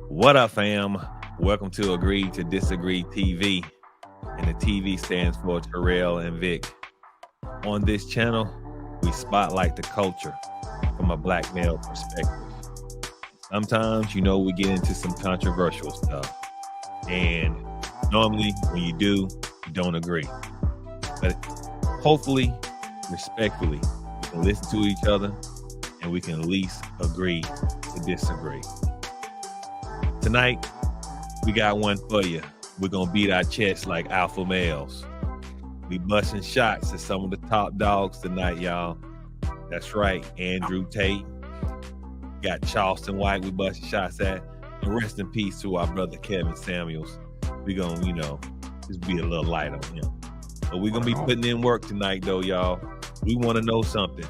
What up, fam? Welcome to Agree to Disagree TV. And the TV stands for Terrell and Vic. On this channel, we spotlight the culture from a black male perspective. Sometimes, we get into some controversial stuff. And normally, when you do, you don't agree. But hopefully, respectfully, we can listen to each other and we can at least agree to disagree. Tonight, we got one for you. We're going to beat our chests like alpha males. We busting shots at some of the top dogs tonight, y'all. That's right, Andrew Tate. Got Charleston White we busting shots at. And rest in peace to our brother Kevin Samuels. We're going to, just be a little light on him. But we're going to be putting in work tonight, though, y'all. We want to know something.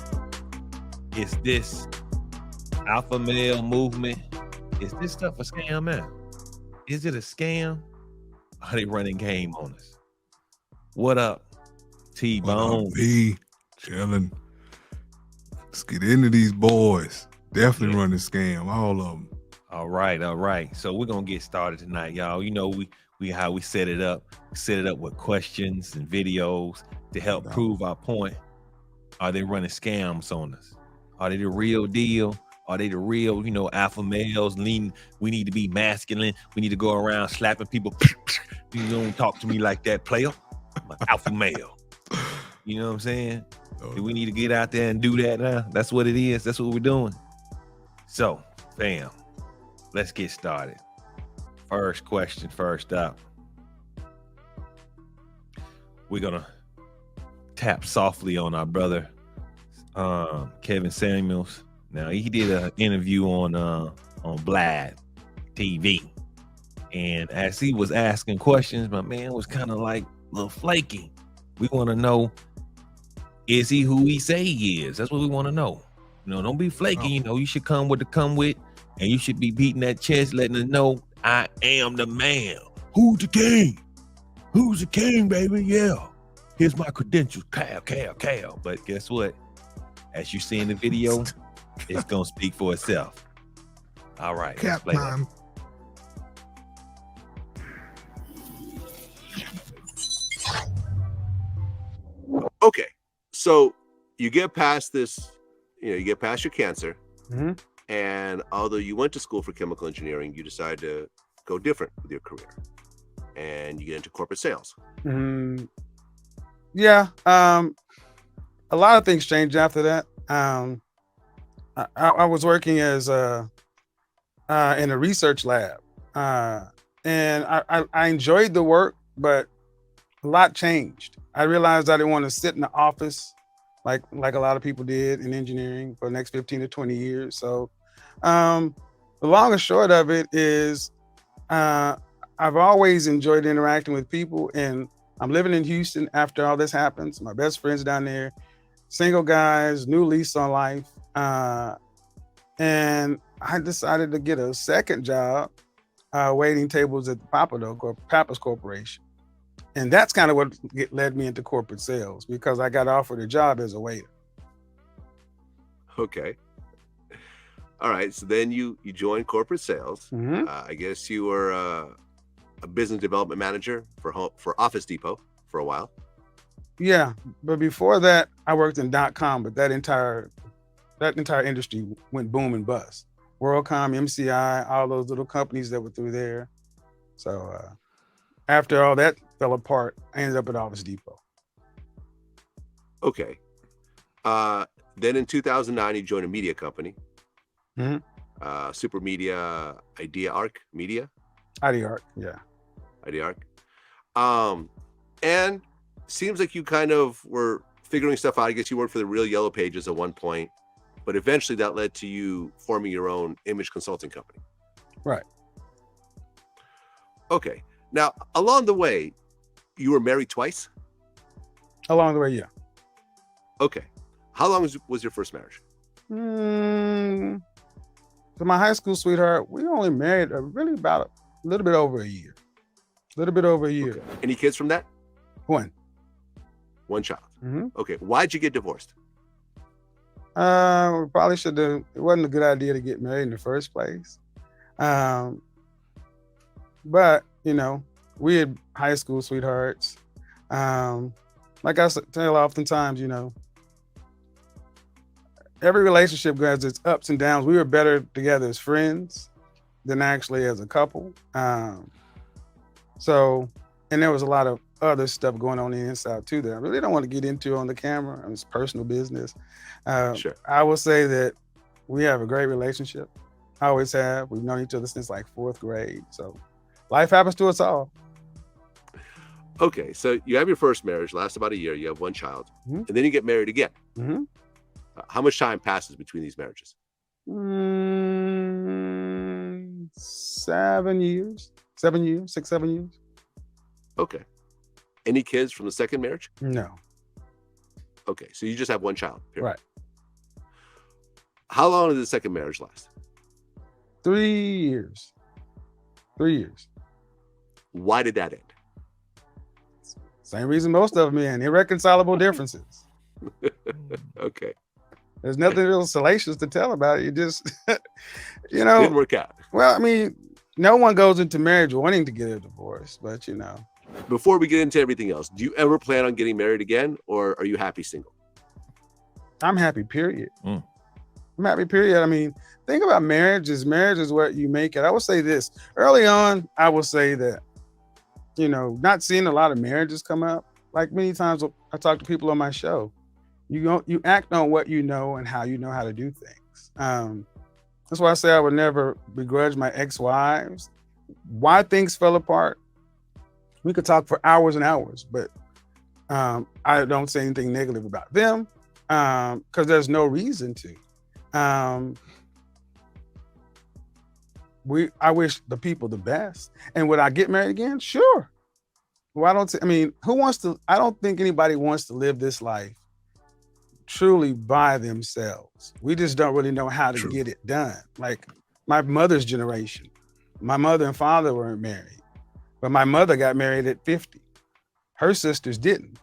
Is this alpha male movement, is this stuff a scam, man? Is it a scam? Are they running game on us? What up, T-Bone? What up, B? Chilling. Let's get into these boys. Definitely running scam, all of them. All right. So we're gonna get started tonight, y'all. We how we set it up. We set it up with questions and videos to help prove our point. Are they running scams on us? Are they the real deal? Are they the real, alpha males? We need to be masculine. We need to go around slapping people. You don't talk to me like that, player. I'm an alpha male. You know what I'm saying? Do we need to get out there and do that now? That's what it is. That's what we're doing. So, fam, let's get started. First question, first up. We're going to tap softly on our brother, Kevin Samuels. Now, he did an interview on Vlad TV. And as he was asking questions, my man was kind of like a little flaky. We want to know, is he who he say he is? That's what we want to know. Don't be flaky. You should come with, and you should be beating that chest, letting us know, I am the man. Who's the king? Who's the king, baby? Yeah. Here's my credentials. Cal. But guess what? As you see in the video, it's going to speak for itself. All right. Cap time. Okay. So you get past this, you get past your cancer. Mm-hmm. And although you went to school for chemical engineering, you decided to go different with your career. And you get into corporate sales. Mm-hmm. Yeah. A lot of things changed after that. I was working as in a research lab, and I enjoyed the work, but a lot changed. I realized I didn't want to sit in the office like a lot of people did in engineering for the next 15 to 20 years. So the long and short of it is I've always enjoyed interacting with people, and I'm living in Houston after all this happens. My best friend's down there, single guys, new lease on life. And I decided to get a second job waiting tables at the Pappas Corporation. And that's kind of what led me into corporate sales, because I got offered a job as a waiter. Okay. All right. So then you joined corporate sales. Mm-hmm. I guess you were a business development manager for Office Depot for a while. Yeah. But before that, I worked in .com, but that entire industry went boom and bust. WorldCom, MCI, all those little companies that were through there. So after all that fell apart, I ended up at Office Depot. Okay. Then in 2009, you joined a media company. Mm-hmm. Super Media, IdeaArc Media. IdeaArc, yeah. IdeaArc. And seems like you kind of were figuring stuff out. I guess you worked for the Real Yellow Pages at one point. But eventually that led to you forming your own image consulting company. Right. Okay. Now, along the way, you were married twice? Along the way, yeah. Okay. How long was your first marriage? So my high school sweetheart, we only married really about a little bit over a year. Okay. Any kids from that? One child. Mm-hmm. Okay. Why'd you get divorced? We probably should have. It wasn't a good idea to get married in the first place. but we had high school sweethearts. Like I tell oftentimes, every relationship has its ups and downs. We were better together as friends than actually as a couple. And there was a lot of other stuff going on the inside too that I really don't want to get into on the camera. It's personal business. Sure. I will say that we have a great relationship. I always have. We've known each other since like 4th grade. So life happens to us all. Okay, so you have your first marriage, lasts about a year. You have one child, Mhm. and then you get married again. Mm-hmm. How much time passes between these marriages? 7 years, 6, 7 years. Okay. Any kids from the second marriage? No. Okay, so you just have one child. Period. Right. How long did the second marriage last? 3 years. 3 years. Why did that end? Same reason most of them in irreconcilable differences. Okay. There's nothing real salacious to tell about it. You just, Didn't work out. well, I mean, no one goes into marriage wanting to get a divorce, but Before we get into everything else, do you ever plan on getting married again, or are you happy single? I'm happy, period. Mm. I'm happy, period. I mean, think about marriage is what you make it. I will say this early on. I will say that, not seeing a lot of marriages come up. Like many times I talk to people on my show, you act on what you know and how you know how to do things. That's why I say I would never begrudge my ex-wives. Why things fell apart, we could talk for hours and hours, but I don't say anything negative about them because there's no reason to. I wish the people the best. And would I get married again? Sure. Well, who wants to? I don't think anybody wants to live this life truly by themselves. We just don't really know how to True. get it done. Like my mother's generation, my mother and father weren't married, but my mother got married at 50. Her sisters didn't.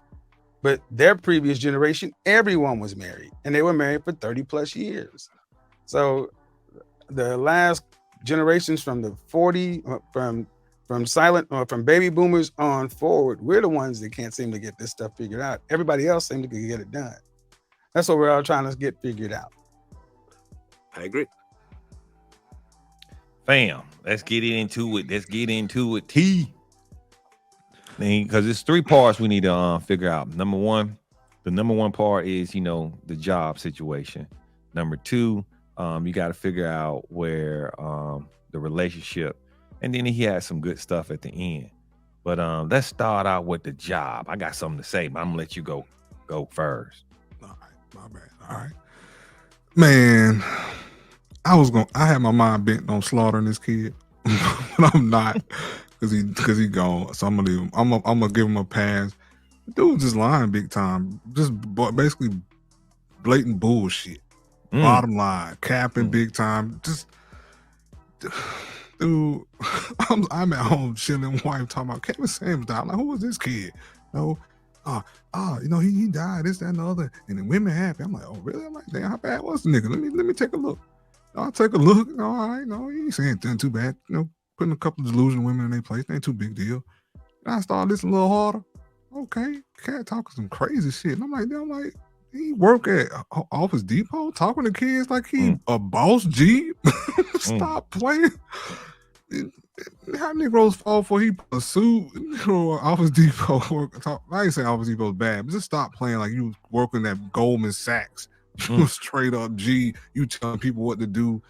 But their previous generation, everyone was married, and they were married for 30 plus years. So the last generations from the 40, from baby boomers on forward, we're the ones that can't seem to get this stuff figured out. Everybody else seems to get it done. That's what we're all trying to get figured out. I agree. Fam, let's get into it. T. Because it's 3 parts we need to figure out. The number one part is, the job situation. Number 2, you got to figure out where the relationship, and then he had some good stuff at the end. But let's start out with the job. I got something to say, but I'm gonna let you go first. All right, my bad. All right, man. I had my mind bent on slaughtering this kid, but I'm not. Cause he gone, so I'm gonna leave him. I'm gonna give him a pass. The dude just lying big time, just basically blatant bullshit. Bottom line, capping big time. Just, dude, I'm at home chilling, wife talking about Kevin Samuels died. I'm like, who was this kid? No, he died. This, that, and the other. And the women happy. I'm like, oh really? I'm like, damn, how bad was the nigga? Let me take a look. I'll take a look. All right, no, he ain't saying anything too bad. Putting a couple of delusional women in their place, ain't too big deal. And I started listening a little harder. Okay, cat talking some crazy shit. And I'm like, he work at Office Depot talking to kids like he a boss G. Stop playing. How Negroes fall for he put a suit or Office Depot work? I ain't saying Office Depot's bad, but just stop playing like you was working at Goldman Sachs. Straight up G. You telling people what to do.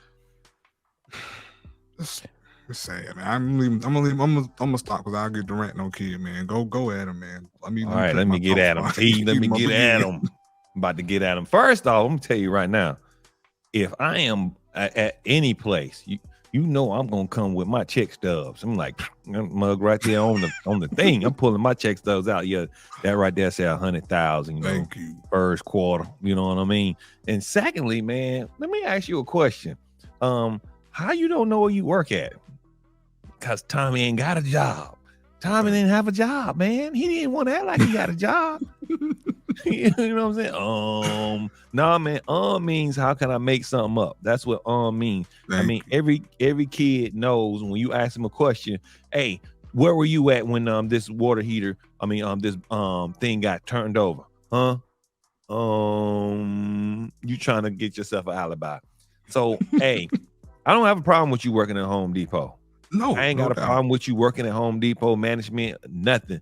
It's sad, man. I'm gonna stop because I'll get the rant no kid, man. Go at him, man. All right, let me get at him. Let me get at him. I'm about to get at him. First off, I'm gonna tell you right now, if I am at any place, I'm gonna come with my check stubs. I'm like mug right there on the thing. I'm pulling my check stubs out. Yeah, that right there say 100,000. Thank you. First quarter. You know what I mean? And secondly, man, let me ask you a question. How you don't know where you work at? Because Tommy ain't got a job. Tommy didn't have a job, man. He didn't want to act like he got a job. You know what I'm saying? Nah, man. Means how can I make something up? That's what means. I Thank mean, you. every kid knows when you ask them a question. Hey, where were you at when this water heater? I mean, this thing got turned over, huh? You trying to get yourself an alibi? So, hey, I don't have a problem with you working at Home Depot. No, I ain't no got a doubt. problem with you working at Home Depot management, nothing.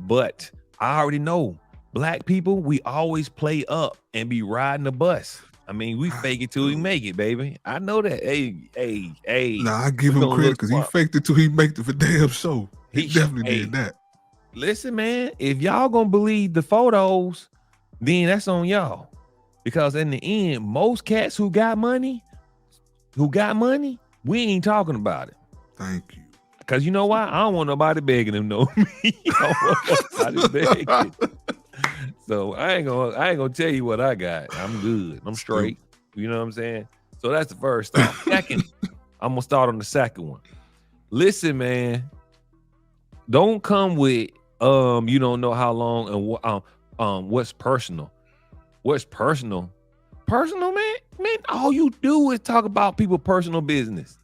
But I already know black people, we always play up and be riding the bus. I mean, we fake it till we make it, baby. I know that. Hey. Nah, I give we him gonna credit look because he smart. faked it till he made it for damn show. He Hey, definitely did that. listen, man, if y'all gonna believe the photos, then that's on y'all. Because in the end, most cats who got money, we ain't talking about it. Thank you. Cause you know why? I don't want nobody begging them know me. I don't want nobody begging. So I ain't gonna tell you what I got. I'm good. I'm straight. You know what I'm saying? So that's the first thought. Second, I'm gonna start on the second one. Listen, man, don't come with you don't know how long and what's personal. What's personal? Personal, man. Man, all you do is talk about people's personal business.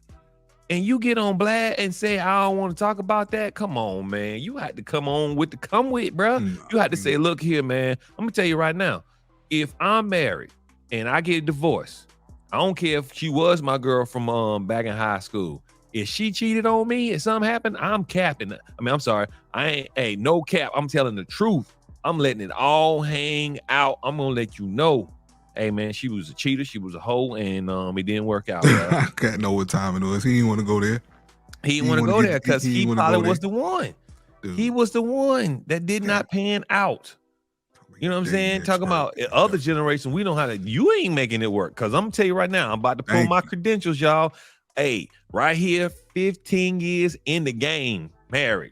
And you get on Blad and say, I don't want to talk about that. Come on, man. You had to come with, bro. You had to say, look here, man. I'm gonna tell you right now. If I'm married and I get divorced, I don't care if she was my girl from back in high school. If she cheated on me, if something happened, I'm capping. I mean, I'm sorry. I ain't no cap. I'm telling the truth. I'm letting it all hang out. I'm gonna let you know. Hey man, she was a cheater, she was a hoe, and it didn't work out. I can't know what time it was. He didn't want to go there. He didn't want to go there because he probably was the one. Dude. He was the one that did not pan out. You know what I'm saying? Talking about other generation, we know how to. You ain't making it work. Cause I'm gonna tell you right now, I'm about to pull my credentials, y'all. Hey, right here, 15 years in the game, married.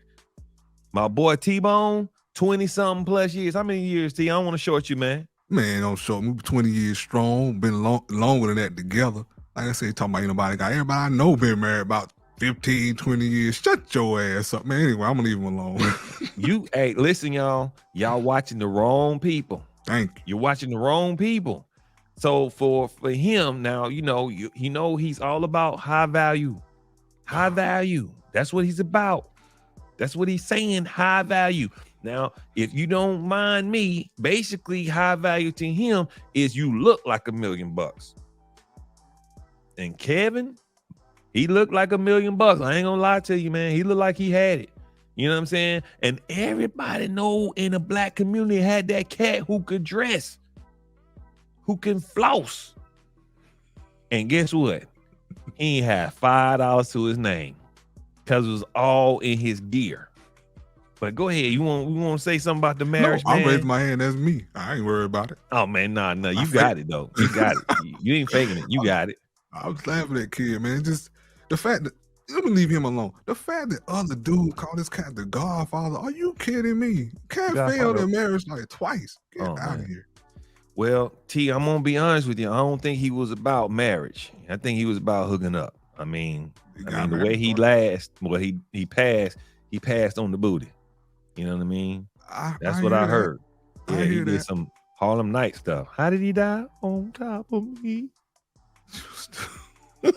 My boy T-Bone, 20-something plus years. How many years, T? I don't want to short you, man. Man, don't short me. 20 years strong. Been longer than that together. Like I said, talking about ain't nobody got. Everybody I know been married about 15, 20 years. Shut your ass up, man. Anyway, I'm gonna leave him alone. Hey, listen, y'all. Y'all watching the wrong people. Thank you. You're watching the wrong people. So for him now, you know he's all about high value. High value. That's what he's about. That's what he's saying. High value. Now, if you don't mind me, basically high value to him is you look like $1 million. And Kevin, he looked like $1 million. I ain't gonna lie to you, man. He looked like he had it. You know what I'm saying? And everybody know in the black community had that cat who could dress, who can floss. And guess what? He had $5 to his name because it was all in his gear. But go ahead. You want to say something about the marriage, no, man? I raised my hand. That's me. I ain't worried about it. Oh, man, nah. You got it, though. You got it. You ain't faking it. You got it. I was laughing at that kid, man. Just the fact that, let me leave him alone. The fact that other dude called this cat the Godfather. Are you kidding me? Cat failed in marriage like twice. Get out of here. Well, T, I'm going to be honest with you. I don't think he was about marriage. I think he was about hooking up. I mean the way he passed on the booty. You know what I mean? That's what I heard. Yeah, he did some Harlem Night stuff. How did he die? On top of me. You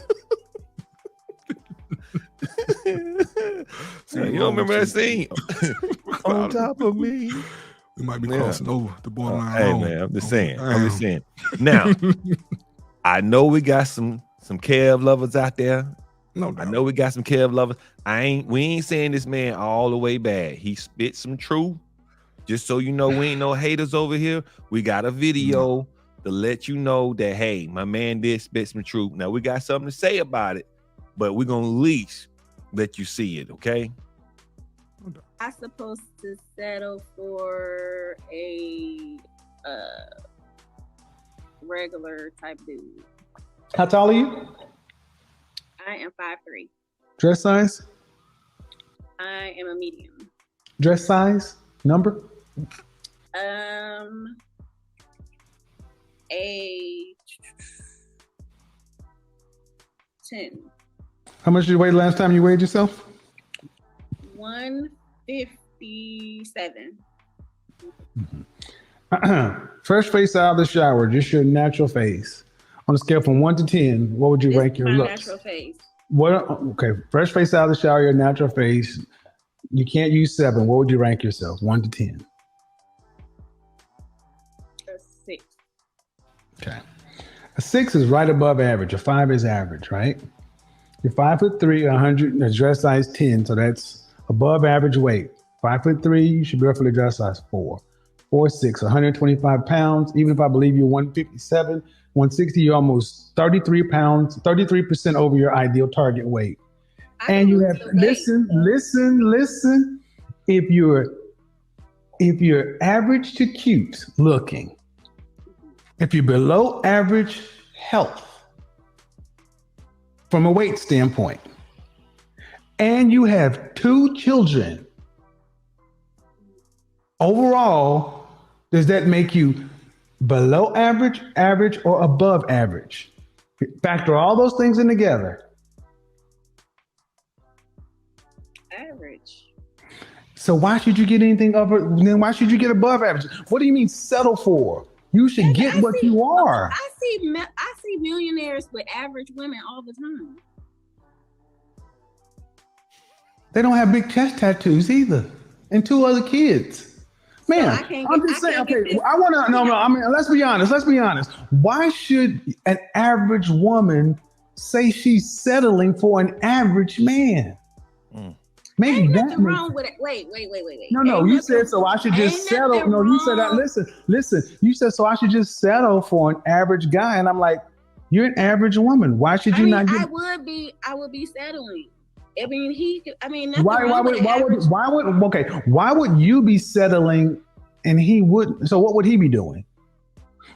don't remember that scene? On top of me. We might be crossing over the borderline. Hey man, I'm just saying. Now, I know we got some Kev lovers out there. No doubt. I know we got some Kev lovers. We ain't saying this man all the way bad. He spit some truth. Just so you know, we ain't no haters over here. We got a video to let you know that, hey, my man did spit some truth. Now we got something to say about it, but we're gonna at least let you see it, okay? I'm supposed to settle for a regular type dude. How tall are you? I am 5'3". Dress size? I am a medium. Dress size? Number? A 10. How much did you weigh last time you weighed yourself? 157. Fresh face out of the shower, just your natural face. On a scale from 1 to 10, what would you This rank is your my looks? natural face. What? Okay, fresh face out of the shower, your natural face. You can't use 7. What would you rank yourself? 1 to 10. A 6. Okay. A 6 is right above average. A 5 is average, right? You're 5'3", 100, dress size 10, so that's above average weight. 5'3", you should be roughly dress size 4. 4'6", 125 pounds. Even if I believe you're 157, 160, you're almost 33 pounds, 33% over your ideal target weight. I And can you lose have the weight. listen. If you're average to cute looking, if you're below average health from a weight standpoint, and you have 2 children, overall, does that make you below average, average, or above average? Factor all those things in together. Average. So why should you get anything over? Then why should you get above average? What do you mean settle for? You should get what you are. I see millionaires with average women all the time. They don't have big chest tattoos either, and 2 other kids. Man, I can't I'm get- just I saying. can't get Okay, this. I want to. No. I mean, let's be honest. Why should an average woman say she's settling for an average man? Maybe Ain't that nothing makes wrong with it. Wait. No, Ain't you nothing- said so I should just ain't settle. nothing No, you said that. wrong. Listen. You said so I should just settle for an average guy, and I'm like, you're an average woman. Why should you not get? I would be settling. I mean, nothing Why wrong with average. why would you be settling and he wouldn't? So what would he be doing?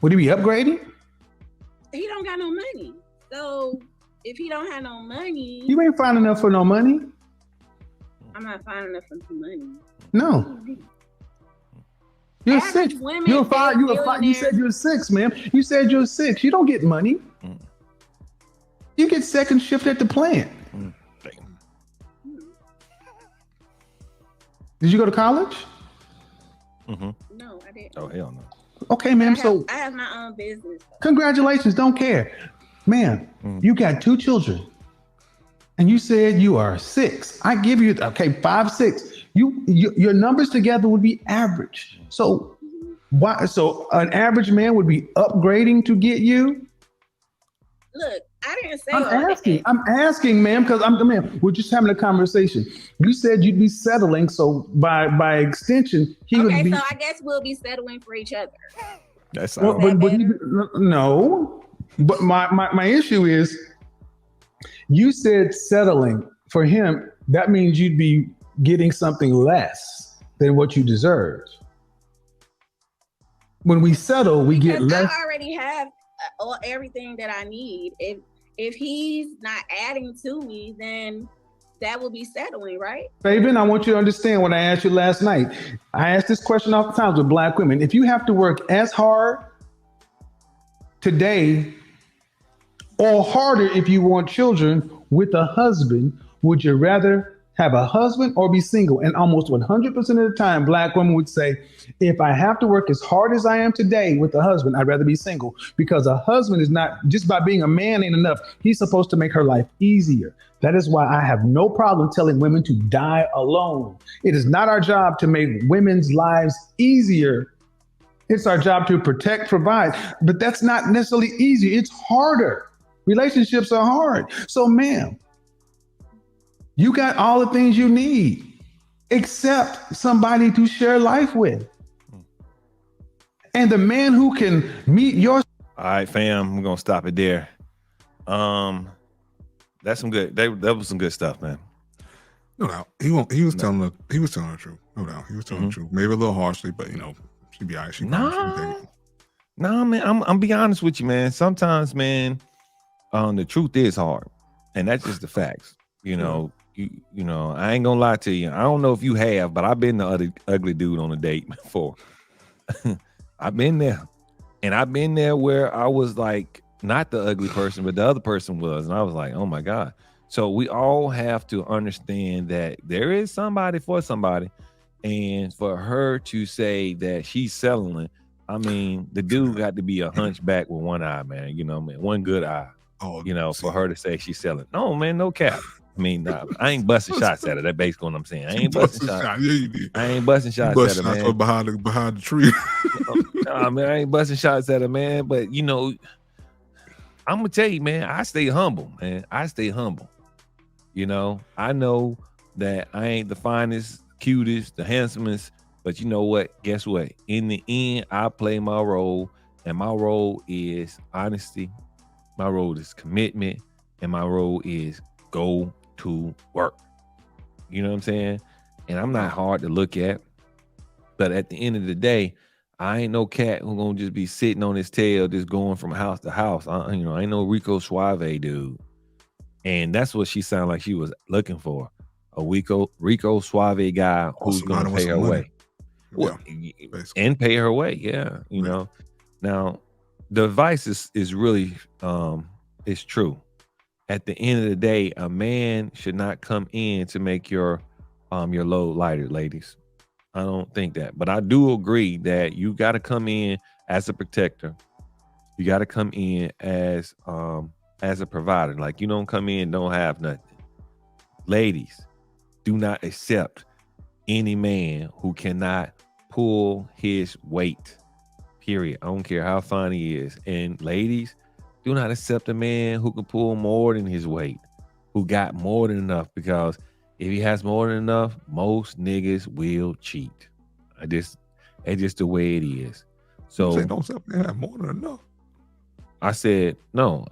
Would he be upgrading? He don't got no money. So if he don't have no money, You ain't fine enough for no money. I'm not fine enough for some money. No. You're Average 6. women You're 5. date You're 5. You said you're 6, ma'am. You said you're 6. You don't get money. You get second shift at the plant. Did you go to college? No, I didn't. Oh hell no. Okay, ma'am. I have my own business. Congratulations. Don't care. Man, you got 2 children. And you said you are 6. I give you 5, 6. Your numbers together would be average. So why? So an average man would be upgrading to get you. Look, I didn't say I'm asking, ma'am, because we're just having a conversation. You said you'd be settling, so by extension, he would be. So I guess we'll be settling for each other. That's Well, no. But my issue is, you said settling for him. That means you'd be getting something less than what you deserve. When we settle, we get less. I already have everything that I need. If he's not adding to me, then that will be settling, right? Fabian, I want you to understand what I asked you last night. I asked this question oftentimes with Black women. If you have to work as hard today or harder if you want children with a husband, would you rather have a husband or be single? And almost 100% of the time, Black women would say, if I have to work as hard as I am today with a husband, I'd rather be single, because a husband is not, just by being a man ain't enough. He's supposed to make her life easier. That is why I have no problem telling women to die alone. It is not our job to make women's lives easier. It's our job to protect, provide, but that's not necessarily easy. It's harder. Relationships are hard. So, ma'am, you got all the things you need, except somebody to share life with. And the man who can meet your. All right, fam, we're gonna stop it there. That's some good. That was some good stuff, man. No doubt. He was telling the truth. No doubt. He was telling the truth. Maybe a little harshly, but she'd be all right. Nah, man. I'm be honest with you, man. Sometimes, man, the truth is hard, and that's just the facts. You know, I ain't gonna lie to you. I don't know if you have, but I've been the ugly dude on a date before. I've been there, and I've been there where I was like not the ugly person, but the other person was, and I was like, oh my God. So we all have to understand that there is somebody for somebody, and for her to say that she's settling I mean, the dude got to be a hunchback with one eye, man. You know, man, one good eye. Oh, You know, for her to say she's selling. No, man, no cap. I mean, nah, I ain't busting shots at her. That's basically what I'm saying. I ain't busting shots. Yeah, you did. I ain't busting You shots bust at her, shots man. behind the tree. Nah, man, I ain't busting shots at her, man. But you know, I'm gonna tell you, man, I stay humble, man. I stay humble. You know that I ain't the finest, cutest, the handsomest, but you know what? Guess what? In the end, I play my role, and my role is honesty. My role is commitment, and my role is go to work. You know what I'm saying? And I'm not hard to look at, but at the end of the day, I ain't no cat who gonna just be sitting on his tail, just going from house to house. I ain't no Rico Suave dude. And that's what she sounded like she was looking for. A Rico Suave guy who's gonna pay her way. Well, and pay her way, yeah. You know. Now, the advice is really it's true. At the end of the day, a man should not come in to make your load lighter, ladies. I don't think that. But I do agree that you gotta come in as a protector. You gotta come in as a provider. Like, you don't come in, don't have nothing. Ladies, do not accept any man who cannot pull his weight. Period. I don't care how fine he is. And ladies, do not accept a man who can pull more than his weight, who got more than enough, because if he has more than enough, most niggas will cheat. It's just the way it is. So don't accept man have more than enough. I said, no,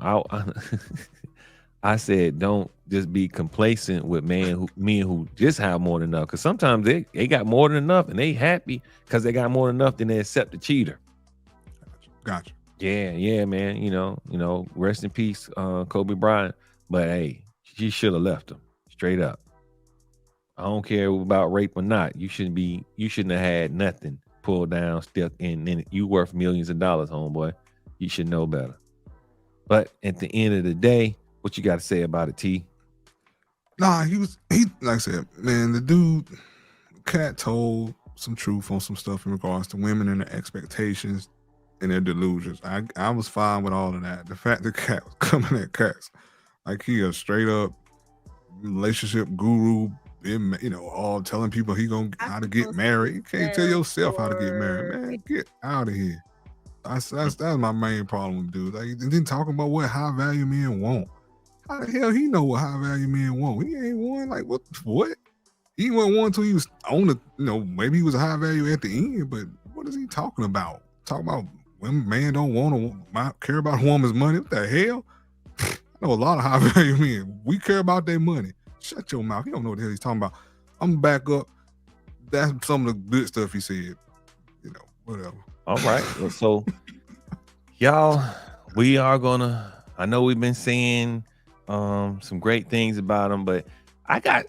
I said, don't just be complacent with men who just have more than enough. Because sometimes they got more than enough and they happy because they got more than enough, then they accept the cheater. Gotcha. Yeah, man. You know, rest in peace, Kobe Bryant. But hey, she should have left him straight up. I don't care about rape or not. You shouldn't have had nothing pulled down, stuck in. You worth millions of dollars, homeboy. You should know better. But at the end of the day, what you got to say about it, T? Nah, he like I said, man, the dude, Cat told some truth on some stuff in regards to women and their expectations and their delusions. I was fine with all of that. The fact that Cat was coming at Cats like he a straight up relationship guru, all telling people how to get married. You can't tell yourself how to get married, man. Get out of here. That's my main problem, dude. Like, and then talking about what high value men want. How the hell he know what high value men want? He ain't one. Like, what? He wasn't one until he was on the. Maybe he was a high value at the end, but what is he talking about? Talking about when man don't want to care about a woman's money? What the hell? I know a lot of high value men. We care about their money. Shut your mouth. He don't know what the hell he's talking about. I'm back up. That's some of the good stuff he said. Whatever. All right. So, y'all, we are gonna. I know we've been saying some great things about him, but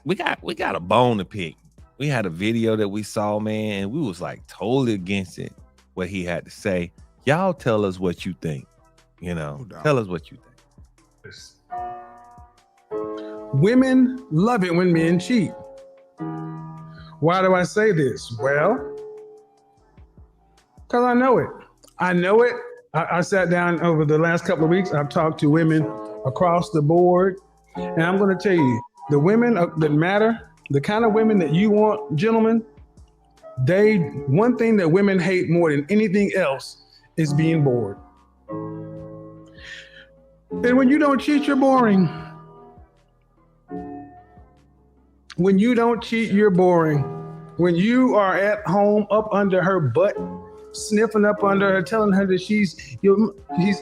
we got a bone to pick. We had a video that we saw, man, and we was like totally against it. What he had to say. Y'all tell us what you think. Tell us what you think. Women love it when men cheat. Why do I say this? Well, because I know it. I sat down over the last couple of weeks. I've talked to women across the board. And I'm going to tell you, the women that matter, the kind of women that you want, gentlemen, one thing that women hate more than anything else is being bored. And when you don't cheat, you're boring. When you don't cheat, you're boring. When you are at home up under her butt, sniffing up under her, telling her that she's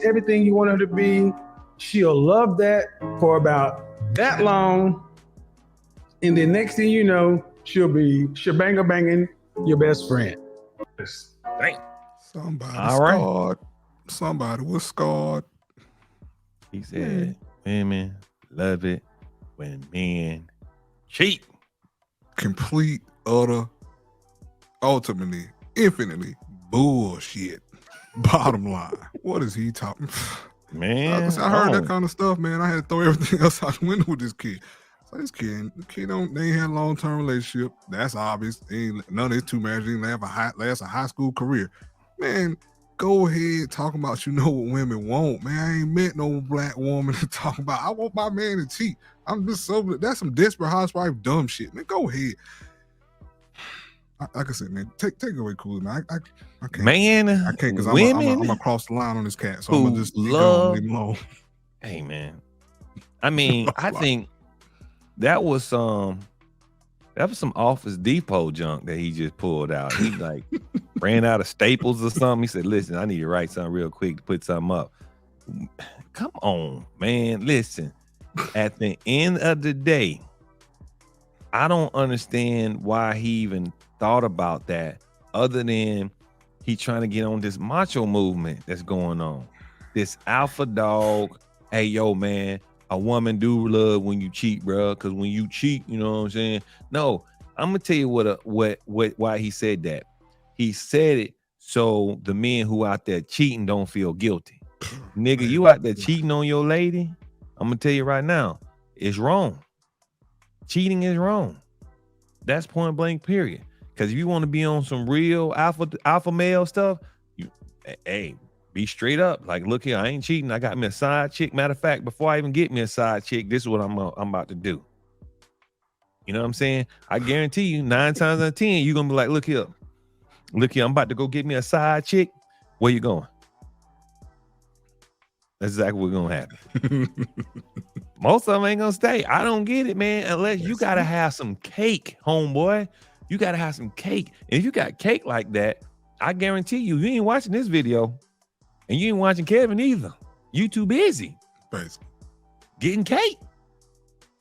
everything you want her to be, she'll love that for about that long. And the next thing you know, she'll be shebanga banging your best friend. Dang. Somebody was scarred. He said, women love it when men cheat. Complete, utter, ultimately, infinitely bullshit. Bottom line. What is he talking? Man, I heard that kind of stuff, man. I had to throw everything else out the window with this kid. So this kid they ain't had a long-term relationship. That's obvious. None of his two marriages didn't last a high school career. Man, go ahead talking about you know what women want, man. I ain't met no black woman to talk about. I want my man to cheat. I'm just so that's some desperate housewife dumb shit, man. Go ahead. Like I said, man, take it away, cool, man. I can't, Man, I can't because women I'm gonna cross the line on this cat, so who I'm gonna just love- leave him alone. Hey, man. I mean, I think that was some Office Depot junk that he just pulled out. He like ran out of staples or something. He said, listen, I need to write something real quick to put something up. Come on, man. Listen, at the end of the day, I don't understand why he even thought about that other than he trying to get on this macho movement that's going on. This alpha dog. Hey, yo, man, a woman do love when you cheat, bro. Because when you cheat, you know what I'm saying? No, I'm gonna tell you why he said that. He said it so the men who out there cheating don't feel guilty. Nigga, you out there cheating on your lady? I'm gonna tell you right now, it's wrong. Cheating is wrong. That's point blank, period. Because if you want to be on some real alpha male stuff, hey, be straight up. Like, look here, I ain't cheating. I got me a side chick. Matter of fact, before I even get me a side chick, this is what I'm about to do. You know what I'm saying? I guarantee you, 9 times out of 10, you're gonna be like, look here, I'm about to go get me a side chick. Where you going? That's exactly what's gonna happen. Most of them ain't gonna stay. I don't get it, man. Unless you gotta have some cake, homeboy. You gotta have some cake. And if you got cake like that, I guarantee you ain't watching this video. And you ain't watching Kevin either. You too busy Basically. getting cake.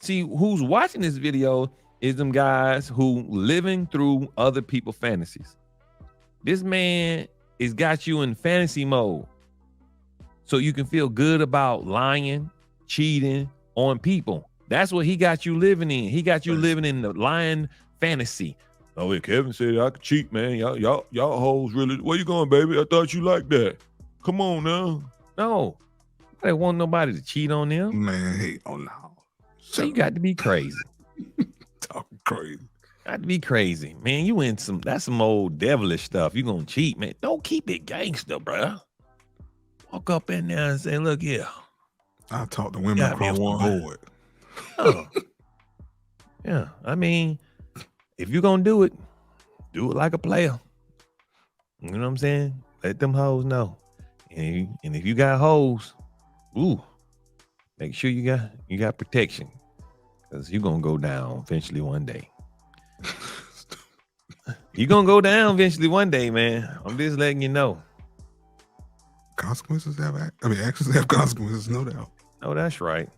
See, who's watching this video is them guys who living through other people's fantasies. This man has got you in fantasy mode. So you can feel good about lying, cheating on people. That's what he got you living in. He got you living in the lying fantasy. Oh, yeah, Kevin said I could cheat, man. Y'all hoes really. Where you going, baby? I thought you liked that. Come on now. No. I don't want nobody to cheat on them. Man, hey, oh no. So you got to be crazy. Talking crazy. Got to be crazy. Man, you in that's some old devilish stuff. You gonna cheat, man. Don't keep it gangster, bro. Walk up in there and say, look here. I talk to women across the board. Oh. Yeah, I mean, if you're gonna do it like a player. You know what I'm saying? Let them hoes know. And if you got hoes, make sure you got protection. Because you're gonna go down eventually one day. You're gonna go down eventually one day, man. I'm just letting you know. Consequences actions have consequences, no doubt. Oh, that's right.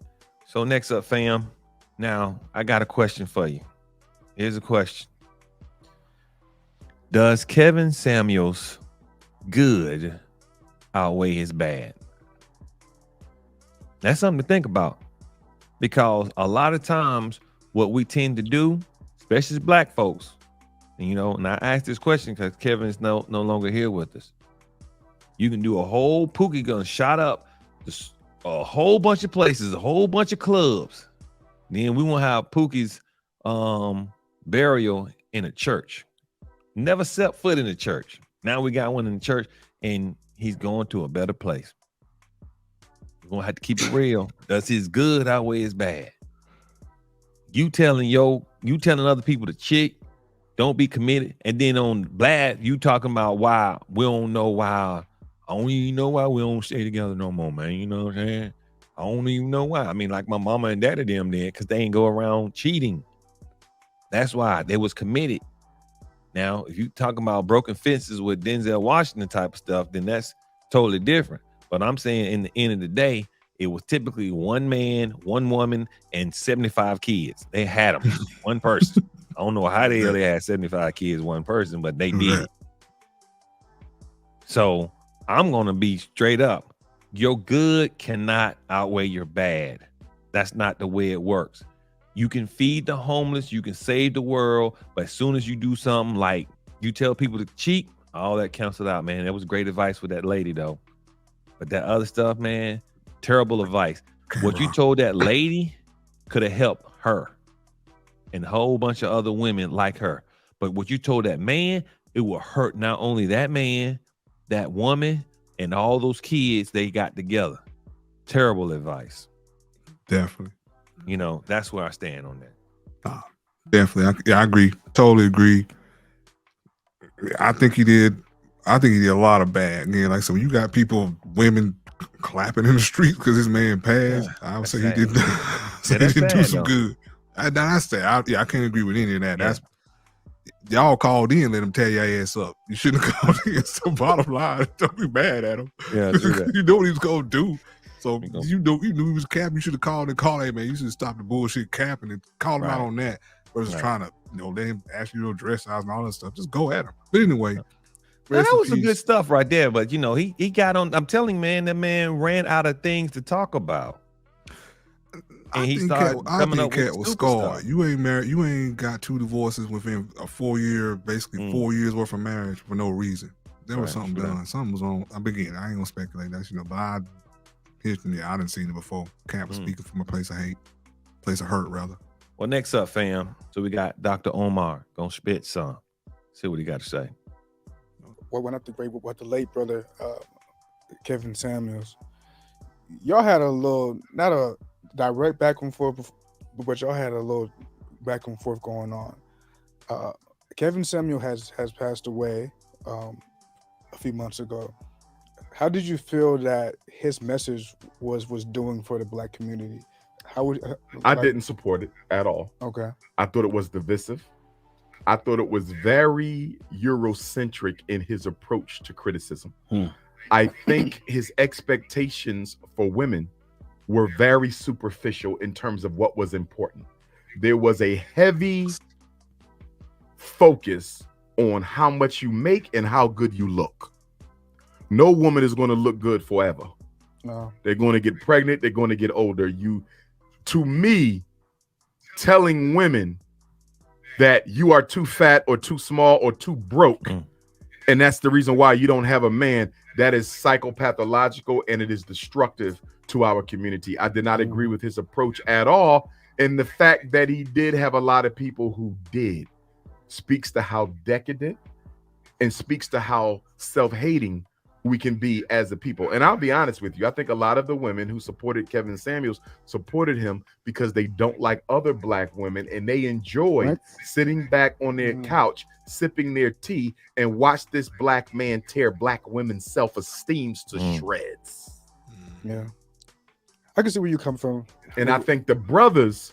So next up, fam. Now, I got a question for you. Here's a question. Does Kevin Samuels good outweigh his bad? That's something to think about. Because a lot of times what we tend to do, especially as black folks, and I asked this question because Kevin is no longer here with us. You can do a whole Pookie gun shot up a whole bunch of places, a whole bunch of clubs. Then we won't have Pookie's burial in a church. Never set foot in a church. Now we got one in the church and he's going to a better place. We're gonna have to keep it real. Does his good outweigh his bad? You telling other people to chick, don't be committed, and then on Blad, you talking about why we don't know why. I don't even know why we don't stay together no more, man. You know what I'm saying? I don't even know why. I mean, like my mama and daddy them did, because they ain't go around cheating. That's why they was committed. Now, if you talking about broken fences with Denzel Washington type of stuff, then that's totally different. But I'm saying in the end of the day, it was typically one man, one woman, and 75 kids. They had them, one person. I don't know how the hell they had 75 kids, one person, but they did. So I'm going to be straight up. Your good cannot outweigh your bad. That's not the way it works. You can feed the homeless, you can save the world, but as soon as you do something like you tell people to cheat, all that cancels out, man. That was great advice for that lady, though. But that other stuff, man, terrible advice. What you told that lady could have helped her and a whole bunch of other women like her. But what you told that man, it will hurt not only that man, that woman and all those kids they got together. Terrible advice. Definitely. You know, that's where I stand on that. Definitely. I agree. Totally agree. I think he did a lot of bad. Again, like, so when you got women clapping in the street because this man passed, I would say he did. He didn't do some good. I can't agree with any of that. That's y'all called in, let him tear your ass up. You shouldn't have called in. So bottom line, don't be mad at him. Yeah, you know what he was gonna do. So you knew he was capping. You should have called and hey man, you should stop the bullshit capping and call him out on that versus trying to let him ask you to dress size and all that stuff. Just go at him. But anyway. That was some good stuff right there, but he got on. I'm telling you, man, that man ran out of things to talk about. And he started coming up with was scarred. You ain't married. You ain't got 2 divorces within a 4 year, basically 4 years worth of marriage for no reason. There was something done. Something was wrong. I ain't gonna speculate that, but I didn't see it before. Cat was speaking from a place of hate, place of hurt rather. Well, next up, fam. So we got Dr. Omar gonna spit some. See what he got to say. What went up the great with the late brother Kevin Samuels. Y'all had a little, not a direct back and forth, but y'all had a little back and forth going on. Kevin Samuel has passed away a few months ago. How did you feel that his message was doing for the Black community? I didn't support it at all. Okay. I thought it was divisive. I thought it was very Eurocentric in his approach to criticism. I think his expectations for women were very superficial in terms of what was important. There was a heavy focus on how much you make and how good you look. No woman is going to look good forever. No. They're going to get pregnant. They're going to get older. To me, telling women that you are too fat or too small or too broke, and that's the reason why you don't have a man, that is psychopathological and it is destructive to our community. I did not agree with his approach at all. And the fact that he did have a lot of people who did speaks to how decadent and speaks to how self-hating we can be as a people. And I'll be honest with you, I think a lot of the women who supported Kevin Samuels supported him because they don't like other Black women and they enjoy sitting back on their couch, sipping their tea, and watch this Black man tear Black women's self-esteems to shreds. Yeah. I can see where you come from. And I think the brothers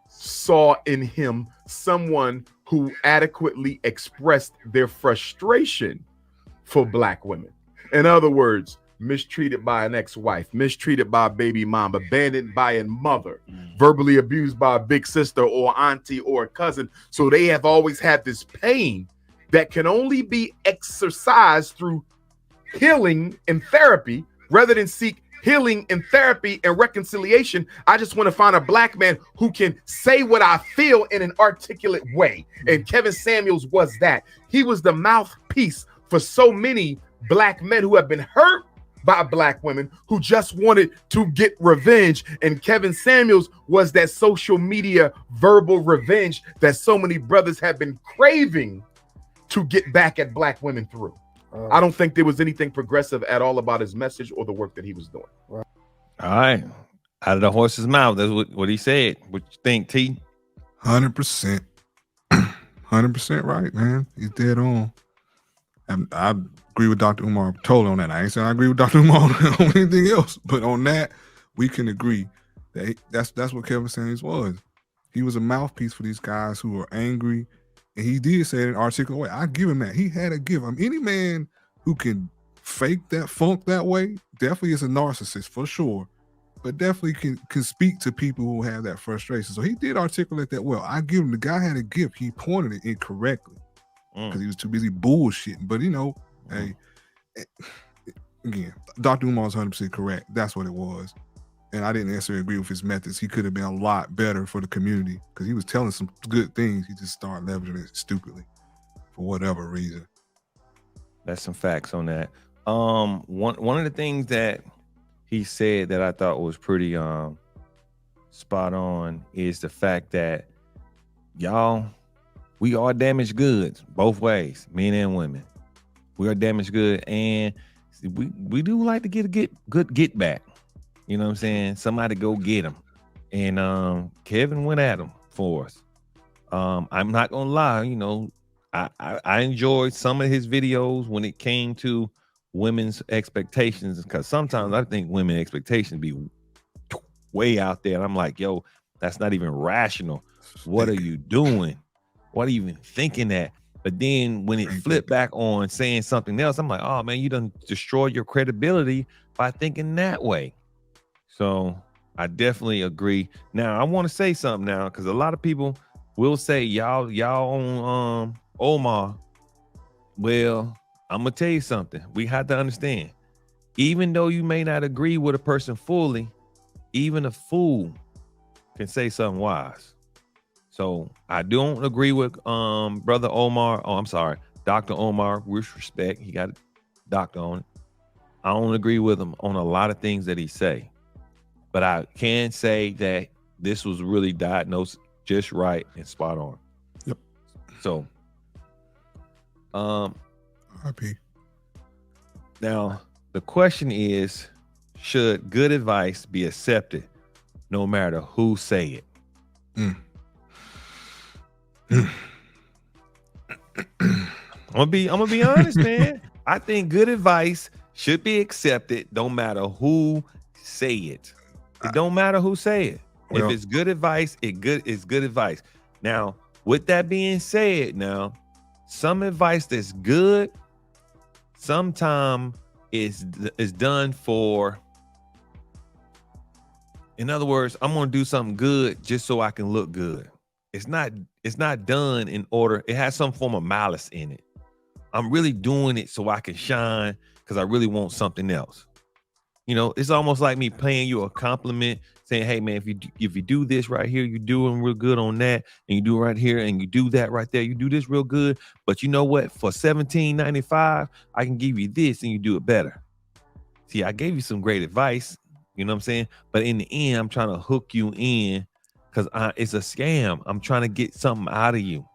saw in him someone who adequately expressed their frustration for Black women. In other words, mistreated by an ex-wife, mistreated by a baby mom, abandoned by a mother, verbally abused by a big sister or auntie or a cousin. So they have always had this pain that can only be exercised through healing and therapy rather than seek healing and therapy and reconciliation. I just want to find a Black man who can say what I feel in an articulate way. And Kevin Samuels was that. He was the mouthpiece for so many Black men who have been hurt by Black women who just wanted to get revenge. And Kevin Samuels was that social media verbal revenge that so many brothers have been craving to get back at Black women through. I don't think there was anything progressive at all about his message or the work that he was doing. All right. Out of the horse's mouth. That's what he said. What you think, T? 100%. 100% right, man. He's dead on. I agree with Dr. Umar totally on that. I ain't saying I agree with Dr. Umar on anything else, but on that, we can agree that that's what Kevin Samuels was. He was a mouthpiece for these guys who were angry, and he did say it in an articulate way. I give him that. He had a give. Any man who can fake that funk that way definitely is a narcissist for sure, but definitely can speak to people who have that frustration. So he did articulate that well. I give him, the guy had a gift. He pointed it incorrectly because he was too busy bullshitting. But hey, again, Dr. Umar was 100% correct. That's what it was. And I didn't necessarily agree with his methods. He could have been a lot better for the community because he was telling some good things. He just started leveraging it stupidly for whatever reason. That's some facts on that. One of the things that he said that I thought was pretty spot on is the fact that we are damaged goods both ways, men and women. We are damaged good, and we do like to get a good get back. You know what I'm saying? Somebody go get him, and Kevin went at him for us. I'm not gonna lie, you know, I enjoyed some of his videos when it came to women's expectations, because sometimes I think women expectations be way out there, and I'm like, yo, that's not even rational. What are you doing? What are you even thinking that? But then when it flipped back on saying something else, I'm like, oh man, you done destroyed your credibility by thinking that way. So I definitely agree. Now I want to say something now, because a lot of people will say y'all on Omar. Well, I'm gonna tell you something. We have to understand, even though you may not agree with a person fully, even a fool can say something wise. So I don't agree with brother Omar. Oh, I'm sorry, Dr. Omar. With respect, he got a doctor on it. I don't agree with him on a lot of things that he say, but I can say that this was really diagnosed just right and spot on. Yep. So, RP. Now the question is, should good advice be accepted no matter who say it? I'm gonna be honest, man. I think good advice should be accepted no matter who say it. It don't matter who say it. Well, if it's good advice, it's good advice. Now, with that being said, now some advice that's good sometimes is done for. In other words, I'm gonna do something good just so I can look good. It's not done in order. It has some form of malice in it. I'm really doing it so I can shine because I really want something else. You know, it's almost like me paying you a compliment, saying, hey man, if you do this right here, you're doing real good on that, and you do it right here, and you do that right there, you do this real good. But you know what? For $17.95, I can give you this and you do it better. See, I gave you some great advice, you know what I'm saying? But in the end, I'm trying to hook you in because it's a scam. I'm trying to get something out of you.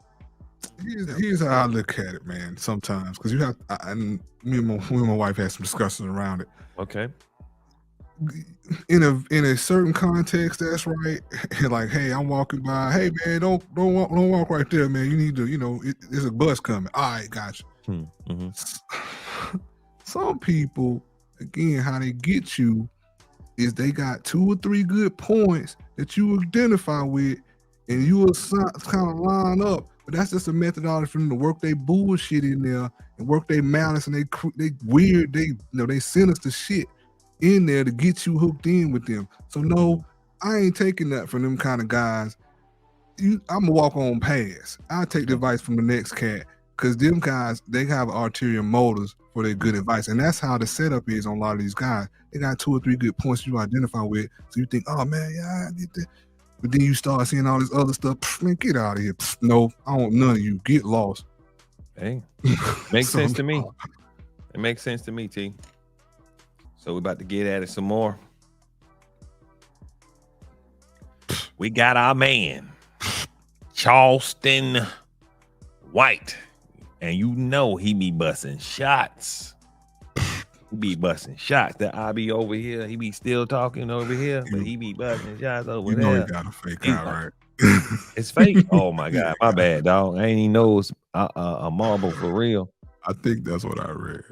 Here's how I look at it, man. Sometimes, because you have, and me and my wife had some discussions around it. Okay. In a certain context, that's right. Like, hey, I'm walking by. Hey, man, don't walk right there, man. You need to, you know, there's a bus coming. All right, gotcha. Some people, again, how they get you is they got 2 or 3 good points that you identify with, and you will kind of line up. But that's just a methodology for them to work their bullshit in there and work their malice and they weird, they sinister shit in there to get you hooked in with them. So no, I ain't taking that from them kind of guys. I'm gonna walk on past. I'll take the advice from the next cat, because them guys, they have ulterior motives for their good advice. And that's how the setup is on a lot of these guys. They got 2 or 3 good points you identify with. So you think, oh man, yeah, I get that. But then you start seeing all this other stuff. Pff, man, get out of here. Pff, no, I don't want none of you. Get lost. Hey, makes sense to me. It makes sense to me, T. So we're about to get at it some more. We got our man, Charleston White. And you know he be busting shots. He be busting shots. That I be over here. He be still talking over here, but he be busting shots over there. You know he got a fake eye, right? It's fake. Oh my God, my bad, dog. I ain't even know it's a marble for real. I think that's what I read.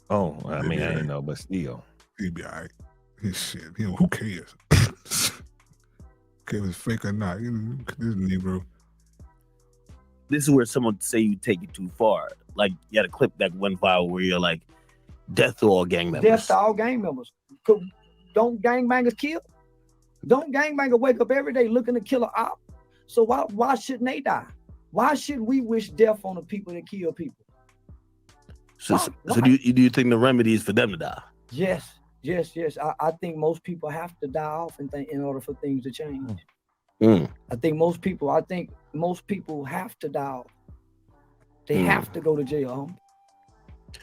Oh, I mean, I didn't know, but still. He be all right. His shit. You know, who cares? Okay, if it's fake or not. You know, this Negro. This is where someone say you take it too far. Like, you had a clip that went viral where you're like, death to all gang members. Death to all gang members. Don't gangbangers kill? Don't gangbangers wake up every day looking to kill an op? So why shouldn't they die? Why should we wish death on the people that kill people? So do you think the remedy is for them to die? Yes. I think most people have to die off in order for things to change. I think most people have to die off. They have to go to jail.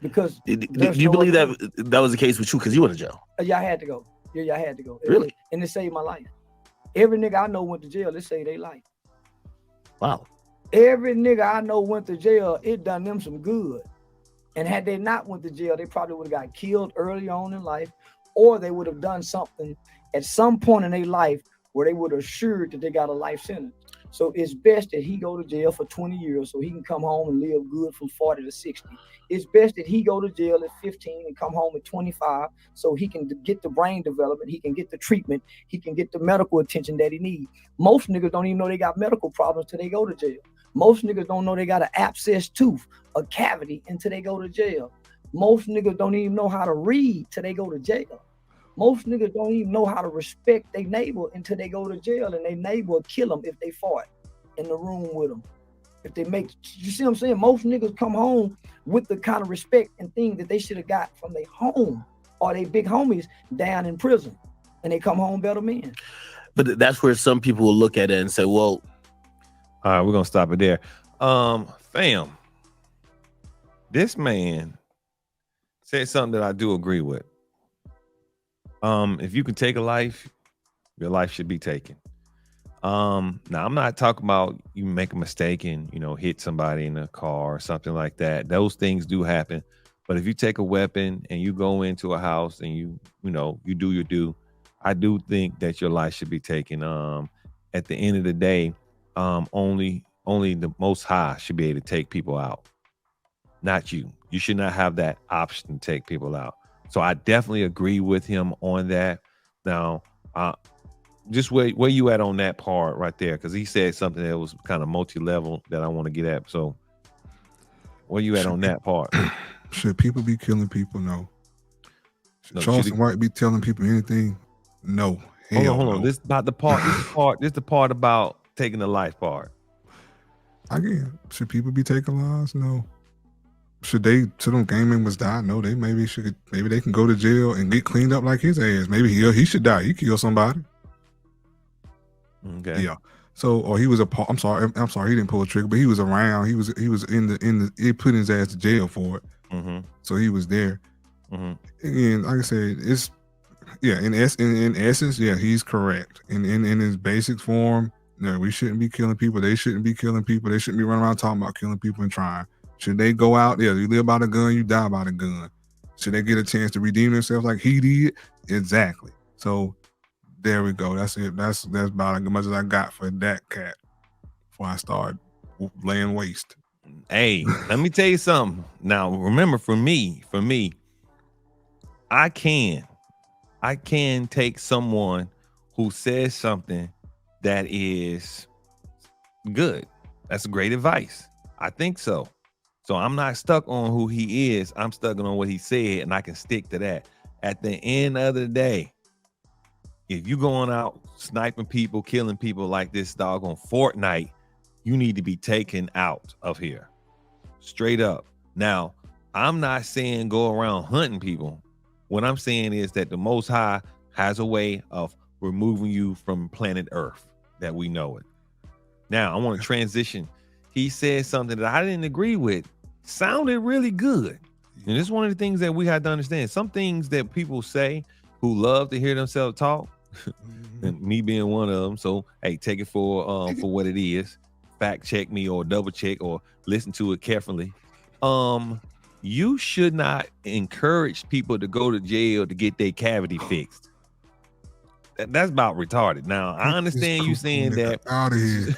Because do you believe that was the case with you because you went to jail? Yeah, I had to go. Yeah, I had to go. Really? And it saved my life. Every nigga I know went to jail, it saved their life. Wow. Every nigga I know went to jail, it done them some good. And had they not went to jail, they probably would have got killed early on in life, or they would have done something at some point in their life where they would have assured that they got a life sentence. So it's best that he go to jail for 20 years so he can come home and live good from 40 to 60. It's best that he go to jail at 15 and come home at 25 so he can get the brain development, he can get the treatment, he can get the medical attention that he needs. Most niggas don't even know they got medical problems till they go to jail. Most niggas don't know they got an abscessed tooth, a cavity, until they go to jail. Most niggas don't even know how to read till they go to jail. Most niggas don't even know how to respect their neighbor until they go to jail, and their neighbor will kill them if they fought in the room with them. If they make, you see what I'm saying? Most niggas come home with the kind of respect and things that they should have got from their home or their big homies down in prison, and they come home better men. But that's where some people will look at it and say, well, all right, we're gonna stop it there. Fam, this man said something that I do agree with. If you can take a life, your life should be taken. Now I'm not talking about you make a mistake and, hit somebody in a car or something like that. Those things do happen. But if you take a weapon and you go into a house and you do your due, I do think that your life should be taken. At the end of the day, only the Most High should be able to take people out, not you. You should not have that option to take people out. So I definitely agree with him on that. Now, just where you at on that part right there? Because he said something that was kind of multi-level that I want to get at. So where you at on that part? Should people be killing people? No. No, Charleston White be telling people anything? No. Hold on. This is about the part. This is the part about taking the life part. Again, should people be taking lives? No. Should them gang members die? No, maybe they can go to jail and get cleaned up like his ass. Maybe he should die. He killed somebody. Okay. Yeah. So, or he was I'm sorry, he didn't pull a trigger, but he was around. He was he put his ass to jail for it. Mm-hmm. So he was there. Mm-hmm. Again, like I said, in essence, yeah, he's correct. In his basic form, no, we shouldn't be killing people. They shouldn't be killing people. They shouldn't be running around talking about killing people and trying. Should they go out? Yeah, you live by the gun, you die by the gun. Should they get a chance to redeem themselves like he did? Exactly. So there we go. That's it. That's about as much as I got for that cat before I start laying waste. Hey, let me tell you something. Now, remember, for me, I can take someone who says something that is good. That's great advice. I think so. So I'm not stuck on who he is. I'm stuck on what he said, and I can stick to that. At the end of the day, if you going out sniping people, killing people like this dog on Fortnite, you need to be taken out of here. Straight up. Now, I'm not saying go around hunting people. What I'm saying is that the Most High has a way of removing you from planet Earth that we know it. Now, I want to transition. He said something that I didn't agree with. Sounded really good. And this is one of the things that we have to understand. Some things that people say who love to hear themselves talk, and me being one of them. So, hey, take it for what it is. Fact check me or double check or listen to it carefully. You should not encourage people to go to jail to get their cavity fixed. That's about retarded. Now, I understand you saying that. Out of here.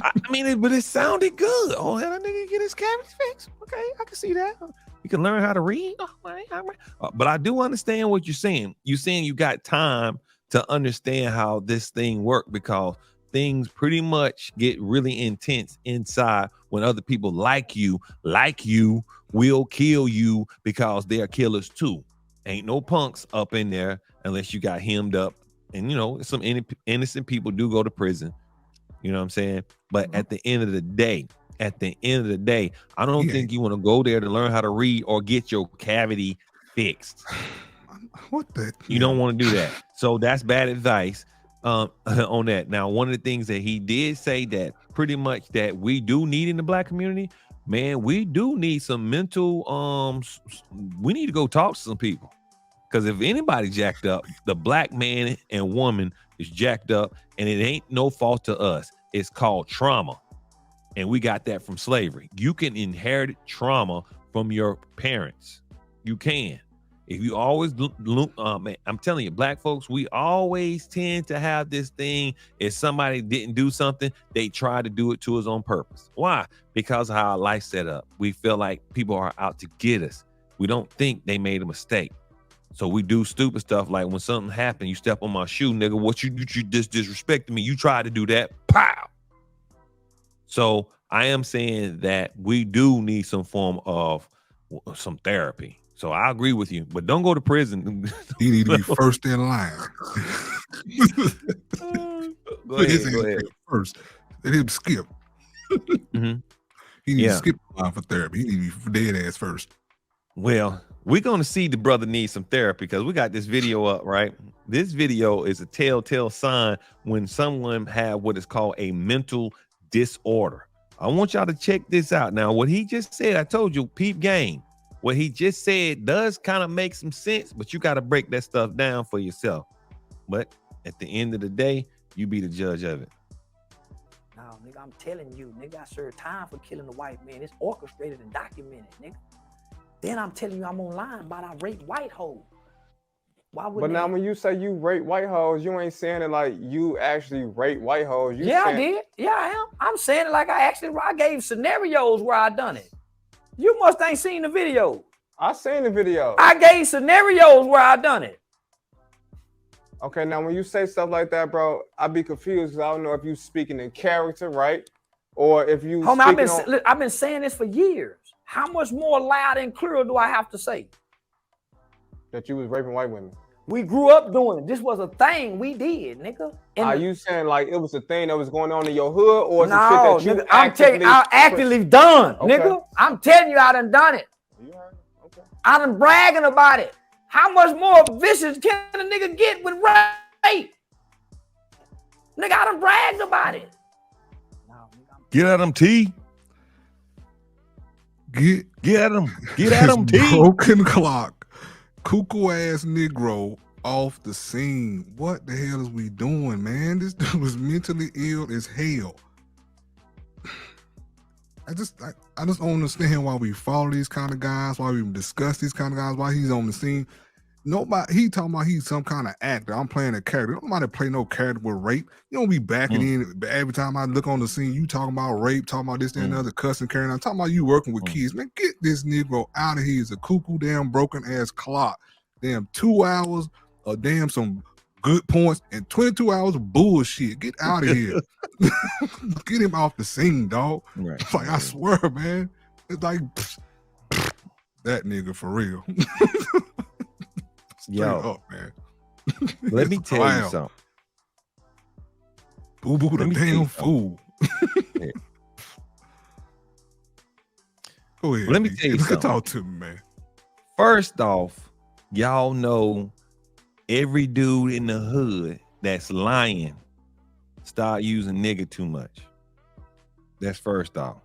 I mean, but it sounded good. Oh, that nigga get his cavity fixed. Okay, I can see that. You can learn how to read. Oh, all right. But I do understand what you're saying. You're saying you got time to understand how this thing works, because things pretty much get really intense inside when other people like you will kill you because they're killers too. Ain't no punks up in there unless you got hemmed up. And some innocent people do go to prison. You know what I'm saying? But at the end of the day, I don't think you want to go there to learn how to read or get your cavity fixed. What the? You don't want to do that. So that's bad advice on that. Now, one of the things that he did say that pretty much that we do need in the Black community, man, we do need some mental, we need to go talk to some people. Because if anybody jacked up, the Black man and woman is jacked up, and it ain't no fault to us. It's called trauma. And we got that from slavery. You can inherit trauma from your parents. You can. If you always man, I'm telling you, black folks, we always tend to have this thing. If somebody didn't do something, they try to do it to us on purpose. Why? Because of how our life set up. We feel like people are out to get us. We don't think they made a mistake. So we do stupid stuff like when something happened, you step on my shoe, nigga, what you just disrespected me. You tried to do that. Pow. So I am saying that we do need some form of some therapy. So I agree with you, but don't go to prison. He need to be first in line. Go ahead. First. Let him skip. Mm-hmm. He need to skip the line for therapy. He need to be dead ass first. Well, we're going to see the brother needs some therapy because we got this video up, right? This video is a telltale sign when someone have what is called a mental disorder. I want y'all to check this out. Now, what he just said, I told you, peep game. What he just said does kind of make some sense, but you got to break that stuff down for yourself. But at the end of the day, you be the judge of it. No, nigga, I'm telling you, nigga, I served time for killing the white man. It's orchestrated and documented, nigga. Then I'm telling you I'm online about I rape white hoes. Why would? But now when you say you rape white hoes, you ain't saying it like you actually rape white hoes. You I did. Yeah, I am. I'm saying it like I gave scenarios where I done it. You must ain't seen the video. I seen the video. I gave scenarios where I done it. Okay, now when you say stuff like that, bro, I be confused because I don't know if you speaking in character, right? Or if you I've been saying this for years. How much more loud and clear do I have to say? That you was raping white women. We grew up doing it. This was a thing we did, nigga. Are you saying like it was a thing that was going on in your hood, or no, shit that you nigga, I'm telling you, I actively done, okay. nigga. I'm telling you, I done done it. Okay. I done bragging about it. How much more vicious can a nigga get with rape? Nigga, I done bragged about it. Get at him, T. Get at him. Get at him, T. Broken clock. Cuckoo ass Negro off the scene. What the hell is we doing, man? This dude was mentally ill as hell. I just don't understand why we follow these kind of guys, why we discuss these kind of guys, why he's on the scene. He talking about he's some kind of actor. I'm playing a character. Nobody play no character with rape. You don't be backing in every time I look on the scene. You talking about rape, talking about this, that, and other, cussing, carrying on. Talking about you working with kids. Man, get this Negro out of here. He's a cuckoo, damn broken ass clock. Damn 2 hours of damn some good points and 22 hours of bullshit. Get out of here. Get him off the scene, dog. Right. Like I swear, man. It's like that nigga for real. Yo, up, man. Let me tell you something. Boo boo the damn fool. Go ahead. Let me tell you something. Talk to me, man. First off, y'all know every dude in the hood that's lying start using nigga too much. That's first off.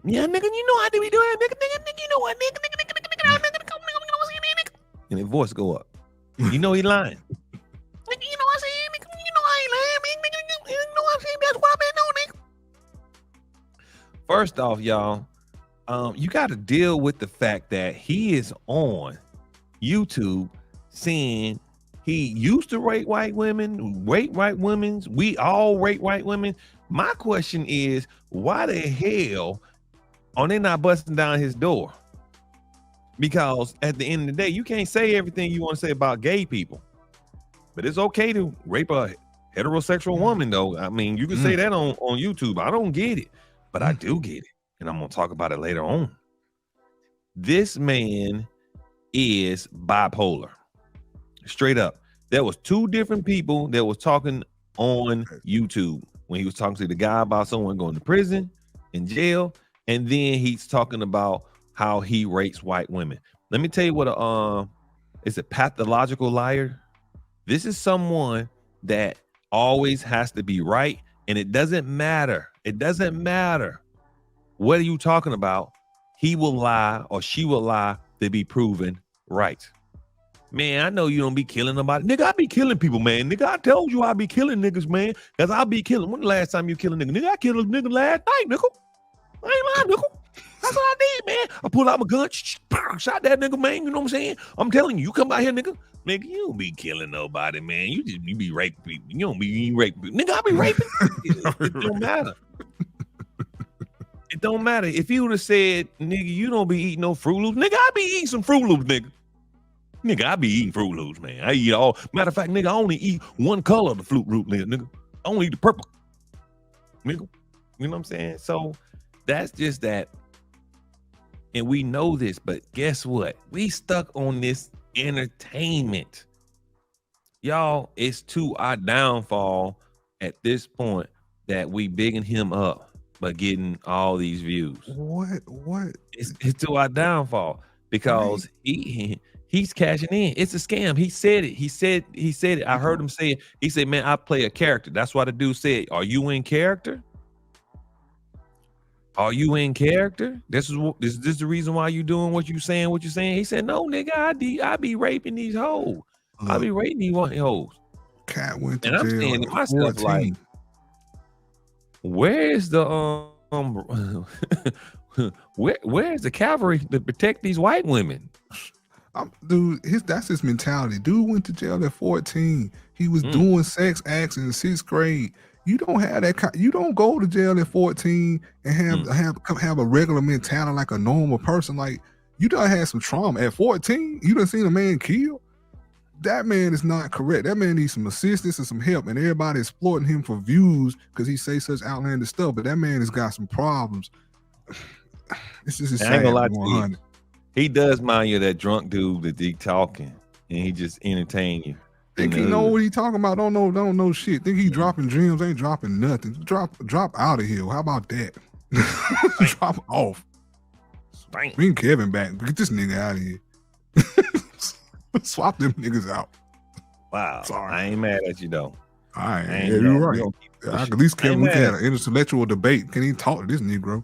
Yeah, nigga, you know how do we do it, nigga, you know what, nigga. And his voice go up. You know he lying. Nigga, you know what I'm saying? Nigga, you know I ain't lying, nigga. You know what I'm saying? That's what I've been doing, nigga. First off, y'all, you got to deal with the fact that he is on YouTube saying he used to rape white women, we all rape white women. My question is, why the hell are they not busting down his door? Because at the end of the day, you can't say everything you want to say about gay people, but it's okay to rape a heterosexual woman, though. I mean, you can say that on YouTube. I don't get it, but I do get it, and I'm gonna talk about it later on. This man is bipolar, straight up. There was 2 different people that was talking on YouTube when he was talking to the guy about someone going to prison, in jail, and then he's talking about how he rapes white women. Let me tell you what is a pathological liar. This is someone that always has to be right, and it doesn't matter. It doesn't matter what are you talking about. He will lie or she will lie to be proven right. Man, I know you don't be killing nobody. Nigga, I be killing people, man. Nigga, I told you I be killing niggas, man. Cause I be killing. When the last time you killed a nigga? Nigga, I killed a nigga last night, nigga. I ain't lying, nigga. That's what I did, man. I pulled out my gun, shot that nigga, man. You know what I'm saying? I'm telling you, you come out here, nigga. Nigga, you don't be killing nobody, man. You be raping people. You don't be raping people. Nigga, I be raping. It don't matter. It don't matter. If you would have said, nigga, you don't be eating no Fruit Loops, nigga, I be eating some Fruit Loops, nigga. Nigga, I be eating Fruit Loops, man. I eat all. Matter of fact, nigga, I only eat one color of the Fruit Loop, nigga. I only eat the purple, nigga. You know what I'm saying? So that's just that. And we know this, but guess what? We stuck on this entertainment. Y'all, it's to our downfall at this point that we bigging him up by getting all these views. What? It's to our downfall because he's cashing in. It's a scam. He said it. He said it. I heard him say it. He said, man, I play a character. That's why the dude said, are you in character? Are you in character? This is the reason why you doing what you saying, He said, no, nigga, I be raping these hoes. I be raping these hoes. Cat went to and I'm jail saying to at myself, 14. like, where's the where's the cavalry to protect these white women? Dude, that's his mentality. Dude went to jail at 14. He was doing sex acts in the 6th grade. You don't have that. You don't go to jail at 14 and have a regular mentality like a normal person. Like, you done had some trauma at 14. You done seen a man killed. That man is not correct. That man needs some assistance and some help, and everybody exploiting him for views because he say such outlandish stuff. But that man has got some problems. This is I ain't gonna lie to you. 100. He does mind you of that drunk dude that he talking and he just entertain you. Think he know what he talking about? Don't know shit. Think he dropping dreams? Ain't dropping nothing. Drop out of here. How about that? Drop off. Bring Kevin back. Get this nigga out of here. Swap them niggas out. Wow. Sorry. I ain't mad at you though. All right. I ain't Yeah, you're mad. right. At least Kevin, we can have an intellectual debate. Can he talk to this Negro?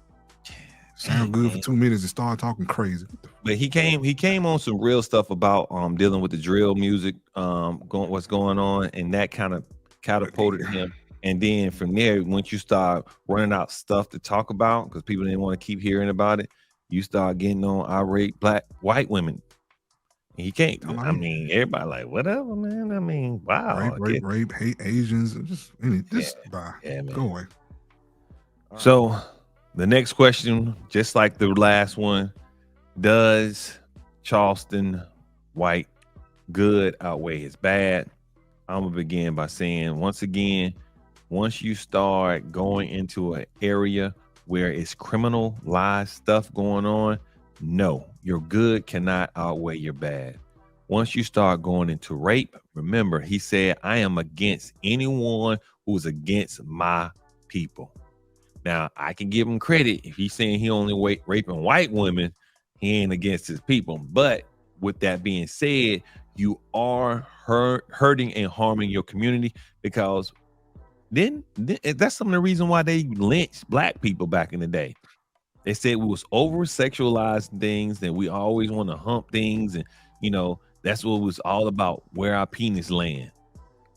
Sound good for 2 minutes and start talking crazy. But he came on some real stuff about dealing with the drill music, what's going on, and that kind of catapulted him. And then from there, once you start running out stuff to talk about, because people didn't want to keep hearing about it, you start getting on irate white women. And he can't. I mean, everybody like, whatever, man. I mean, wow. Rape, hate Asians, bye. Yeah, man. Go away. So the next question, just like the last one, does Charleston White good outweigh his bad? I'm gonna begin by saying, once again, once you start going into an area where it's criminalized stuff going on, no, your good cannot outweigh your bad. Once you start going into rape, remember, he said, I am against anyone who's against my people. Now, I can give him credit. If he's saying he only raping white women, he ain't against his people. But with that being said, you are hurting and harming your community, because then that's some of the reason why they lynched black people back in the day. They said we was over sexualizing things, and we always want to hump things, and that's what it was all about, where our penis land.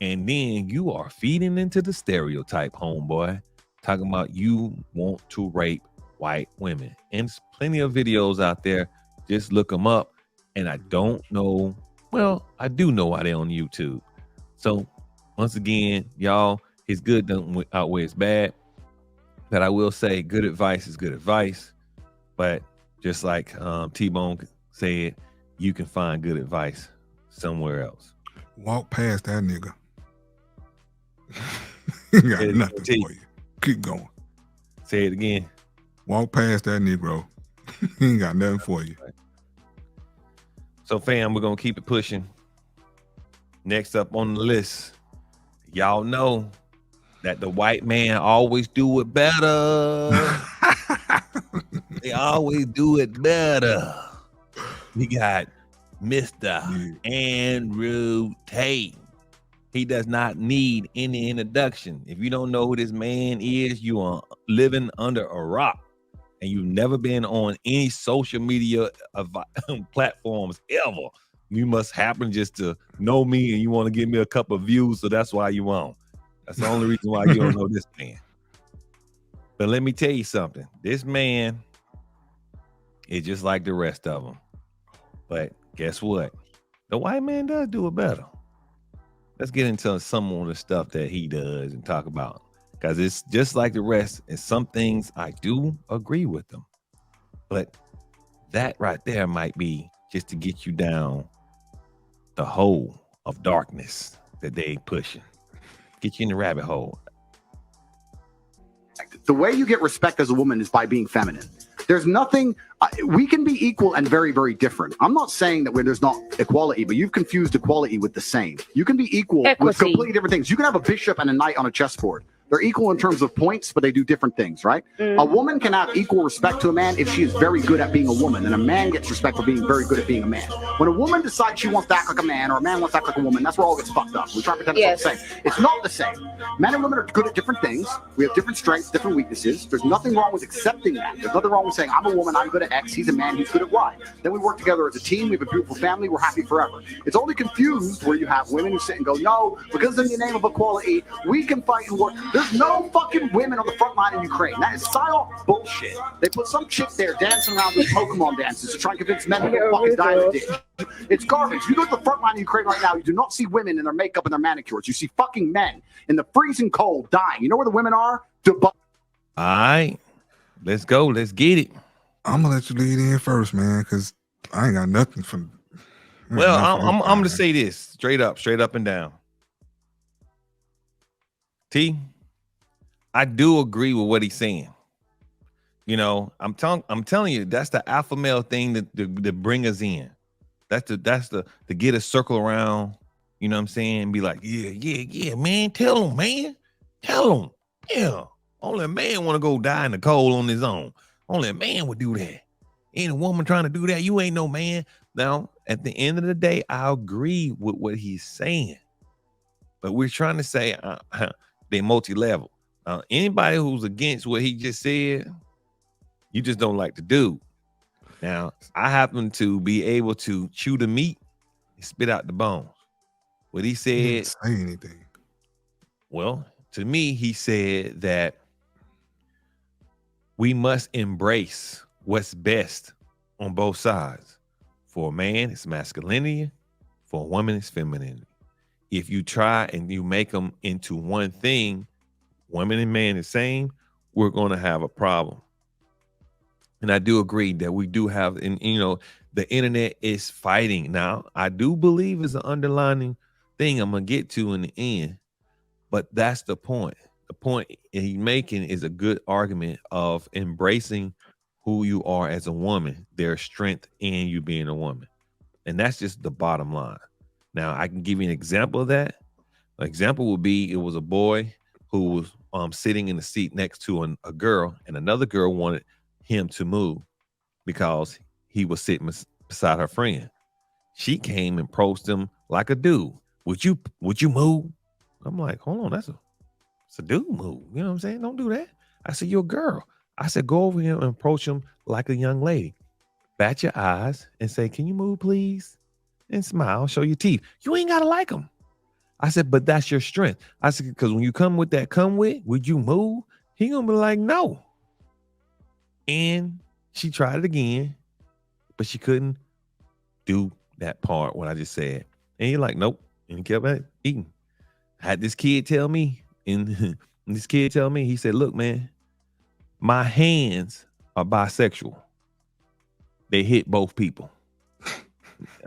And then you are feeding into the stereotype, homeboy, talking about you want to rape white women. And there's plenty of videos out there. Just look them up. And I don't know. Well, I do know why they're on YouTube. So once again, y'all, his good doesn't outweigh his bad. But I will say good advice is good advice. But just like T-Bone said, you can find good advice somewhere else. Walk past that nigga. He got nothing for you. Keep going. Say it again. Walk past that Negro. He ain't got nothing for you. So, fam, we're going to keep it pushing. Next up on the list, y'all know that the white man always do it better. They always do it better. We got Mr. Andrew Tate. He does not need any introduction. If you don't know who this man is, you are living under a rock, and you've never been on any social media platforms ever. You must happen just to know me and you want to give me a couple of views, so that's why you on. That's the only reason why you don't know this man. But let me tell you something. This man is just like the rest of them. But guess what? The white man does do it better. Let's get into some of the stuff that he does and talk about. Because it's just like the rest. And some things I do agree with them. But that right there might be just to get you down the hole of darkness that they pushing. Get you in the rabbit hole. The way you get respect as a woman is by being feminine. There's nothing, we can be equal and very, very different. I'm not saying that where there's not equality, but you've confused equality with the same. You can be equal with completely different things. You can have a bishop and a knight on a chessboard. They're equal in terms of points, but they do different things, right? A woman can have equal respect to a man if she is very good at being a woman, and a man gets respect for being very good at being a man. When a woman decides she wants to act like a man, or a man wants to act like a woman, that's where all gets fucked up. We try to pretend it's all the same. It's not the same. Men and women are good at different things. We have different strengths, different weaknesses. There's nothing wrong with accepting that. There's nothing wrong with saying, I'm a woman, I'm good at X, he's a man, he's good at Y. Then we work together as a team, we have a beautiful family, we're happy forever. It's only confused where you have women who sit and go, no, because in the name of equality, we can fight and work. There's no fucking women on the front line in Ukraine. That is psyop bullshit. They put some chick there dancing around with Pokemon dances to try and convince men to go fucking die in a ditch. It's garbage. You go to the front line in Ukraine right now, you do not see women in their makeup and their manicures. You see fucking men in the freezing cold dying. You know where the women are? All right. Let's go. Let's get it. I'm gonna let you lead in first, man, because I ain't got nothing from. Well, I'm gonna say this straight up and down. I do agree with what he's saying. You know, I'm telling you, that's the alpha male thing that bring us in. That's the to get a circle around. You know what I'm saying? Be like, yeah, man. Tell him, man. Tell him. Yeah. Only a man want to go die in the cold on his own. Only a man would do that. Ain't a woman trying to do that. You ain't no man. Now, at the end of the day, I agree with what he's saying. But we're trying to say they multi-level. Anybody who's against what he just said, you just don't like the dude. Now, I happen to be able to chew the meat and spit out the bones. What he said. He didn't say anything. Well, to me, he said that we must embrace what's best on both sides. For a man, it's masculinity. For a woman, it's femininity. If you try and you make them into one thing, women and men the same, we're going to have a problem. And I do agree that we do have, and you know, the internet is fighting. Now, I do believe it's an underlying thing I'm going to get to in the end, but that's the point. The point he's making is a good argument of embracing who you are as a woman, their strength in you being a woman. And that's just the bottom line. Now, I can give you an example of that. An example would be, it was a boy who was sitting in the seat next to a girl, and another girl wanted him to move because he was sitting beside her friend. She came and approached him like a dude. Would you move? I'm like, hold on, it's a dude move. You know what I'm saying? Don't do that. I said, you're a girl. I said, go over here and approach him like a young lady. Bat your eyes and say, can you move, please? And smile, show your teeth. You ain't gotta like him. I said, but that's your strength. I said, because when you come with that would you move? He gonna be like, no. And she tried it again, but she couldn't do that part, what I just said. And you're like, nope. And he kept eating. I had this kid tell me, and this kid tell me, he said, look, man, my hands are bisexual. They hit both people.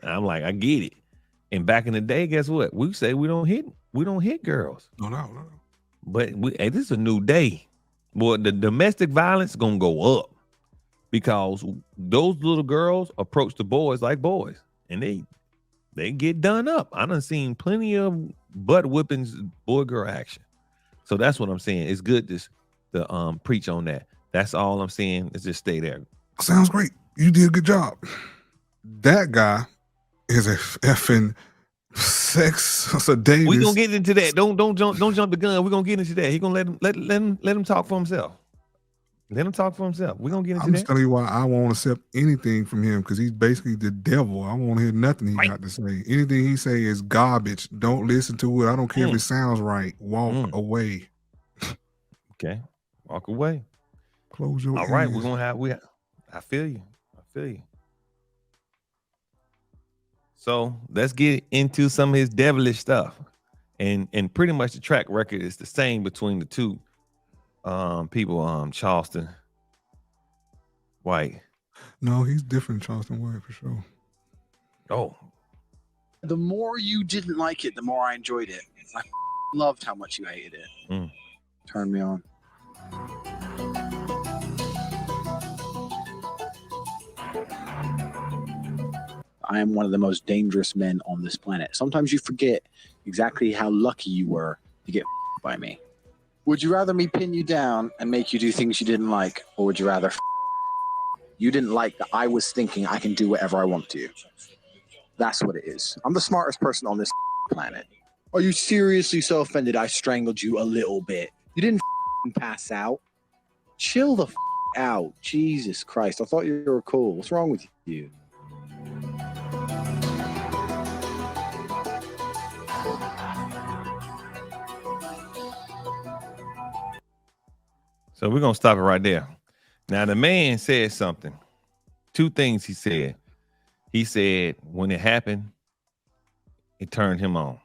I'm like, I get it. And back in the day, guess what? We say we don't hit girls. No. But this is a new day. Boy, the domestic violence gonna go up because those little girls approach the boys like boys, and they get done up. I done seen plenty of butt whippings, boy girl action. So that's what I'm saying. It's good to preach on that. That's all I'm saying. Is just stay there. Sounds great. You did a good job. That guy is a effing sex sadist. We gonna get into that. Don't jump the gun. We're gonna get into that. He gonna let him talk for himself. Let him talk for himself. We're gonna get into I'm that. just telling you why I won't accept anything from him because he's basically the devil. I won't hear nothing he got to say. Anything he say is garbage. Don't listen to it. I don't care if it sounds right. Walk away. Okay, walk away. Close your All right, ears. we're gonna have I feel you. I feel you. So let's get into some of his devilish stuff, and pretty much the track record is the same between the two people. Charleston White. No, he's different, Charleston White for sure. Oh, The more you didn't like it, the more I enjoyed it. I loved how much you hated it. Turn me on. I am one of the most dangerous men on this planet. Sometimes you forget exactly how lucky you were to get by me. Would you rather me pin you down and make you do things you didn't like, or would you rather you didn't like that I was thinking I can do whatever I want to you? That's what it is. I'm the smartest person on this planet. Are you seriously so offended I strangled you a little bit? You didn't pass out. Chill the out. Jesus Christ. I thought you were cool. What's wrong with you? so we're gonna stop it right there. Now the man said something. Two things he said. He said when it happened, it turned him on.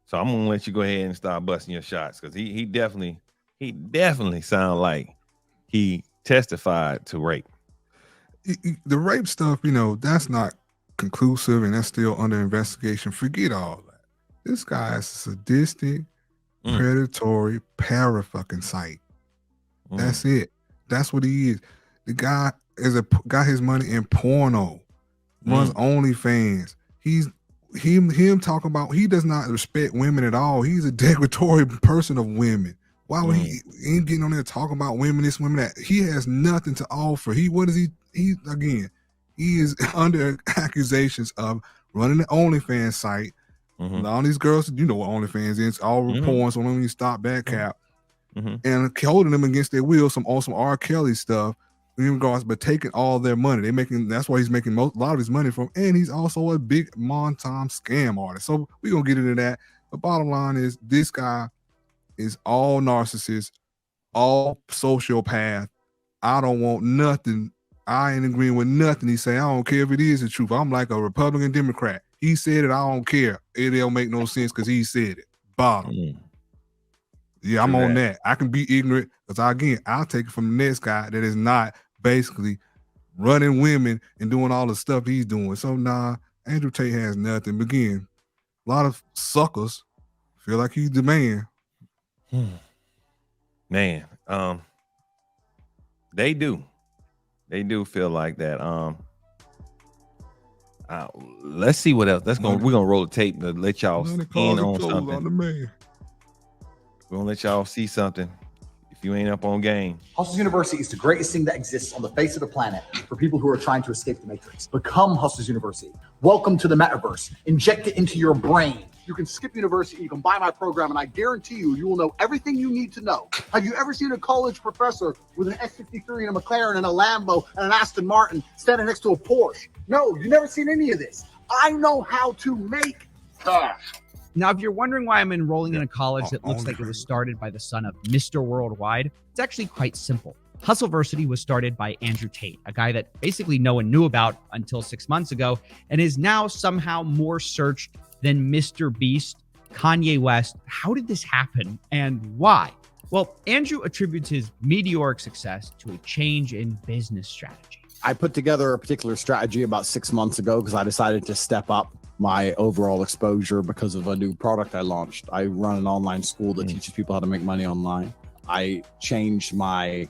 So I'm gonna let you go ahead and start busting your shots because he definitely sounded like he testified to rape. The rape stuff, that's not conclusive and that's still under investigation. Forget all that. This guy is sadistic, predatory, fucking psych. That's it. That's what he is. The guy got his money in porno, runs OnlyFans. He's him talking about he does not respect women at all. He's a derogatory person of women. Why would he ain't getting on there talking about women, this, women, that? He has nothing to offer. He is under accusations of running the OnlyFans site. All these girls, you know what OnlyFans is, all reports on them, you stop that cap. And holding them against their will, some R. Kelly stuff in regards, but taking all their money. That's why he's making a lot of his money from, and he's also a big Montom scam artist. So we're gonna get into that. The bottom line is this guy is all narcissist, all sociopath. I don't want nothing. I ain't agreeing with nothing he say. I don't care if it is the truth. I'm like a Republican Democrat. He said it, I don't care. It don't make no sense because he said it. Bottom. Yeah, I'm on that. I can be ignorant because I'll take it from the next guy that is not basically running women and doing all the stuff he's doing. So Andrew Tate has nothing. But again, a lot of suckers feel like he's the man. Man, they do feel like that. Let's see what else. We're gonna roll the tape to let y'all in on something. We're gonna let y'all see something. If you ain't up on game. Hustlers University is the greatest thing that exists on the face of the planet for people who are trying to escape the matrix. Become Hustlers University. Welcome to the metaverse. Inject it into your brain. You can skip university, you can buy my program, and I guarantee you will know everything you need to know. Have you ever seen a college professor with an S53 and a McLaren and a Lambo and an Aston Martin standing next to a Porsche? No, you've never seen any of this. I know how to make cash. Now, if you're wondering why I'm enrolling in a college that looks like it was started by the son of Mr. Worldwide, it's actually quite simple. Hustleversity was started by Andrew Tate, a guy that basically no one knew about until 6 months ago, and is now somehow more searched than Mr. Beast, Kanye West. How did this happen and why? Well, Andrew attributes his meteoric success to a change in business strategy. I put together a particular strategy about 6 months ago because I decided to step up my overall exposure because of a new product I launched. I run an online school that teaches people how to make money online. I changed my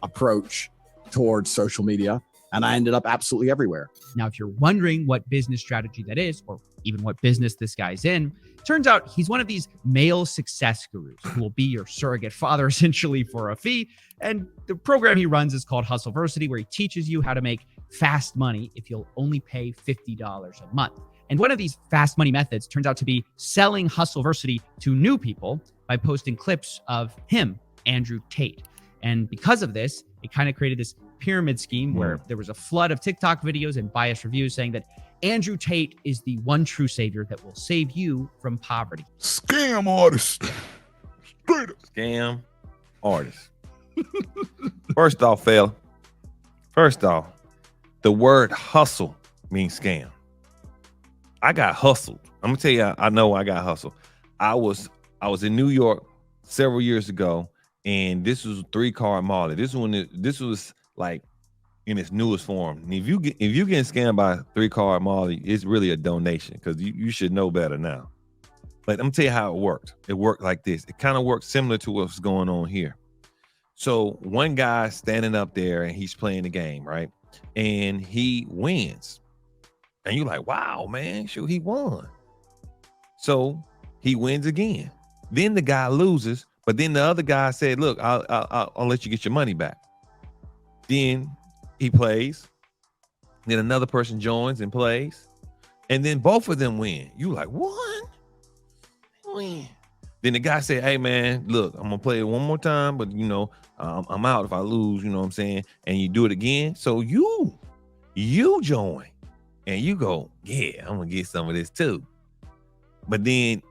approach towards social media and I ended up absolutely everywhere. Now, if you're wondering what business strategy that is, or even what business this guy's in, turns out he's one of these male success gurus who will be your surrogate father essentially for a fee. And the program he runs is called Hustleversity, where he teaches you how to make fast money if you'll only pay $50 a month. And one of these fast money methods turns out to be selling Hustleversity to new people by posting clips of him, Andrew Tate. And because of this, it kind of created this pyramid scheme where there was a flood of TikTok videos and biased reviews saying that Andrew Tate is the one true savior that will save you from poverty. Scam artist. Straight up. Scam artist. First off, fella. First off, the word hustle means scam. I got hustled. I'm gonna tell you, I know I got hustled. I was in New York several years ago, and this was 3-card Molly. This was like in its newest form. And if you getting scammed by 3-card Molly, it's really a donation because you should know better now. But I'm gonna tell you how it worked. It worked like this. It kind of worked similar to what's going on here. So one guy standing up there and he's playing the game, right? And he wins. And you're like, wow, man, shoot, he won. So he wins again. Then the guy loses, but then the other guy said, look, I'll let you get your money back. Then he plays. Then another person joins and plays. And then both of them win. You like, what? Win. Then the guy said, hey, man, look, I'm going to play it one more time, but, you know, I'm out if I lose, you know what I'm saying? And you do it again. So you join and you go, yeah, I'm going to get some of this too. But then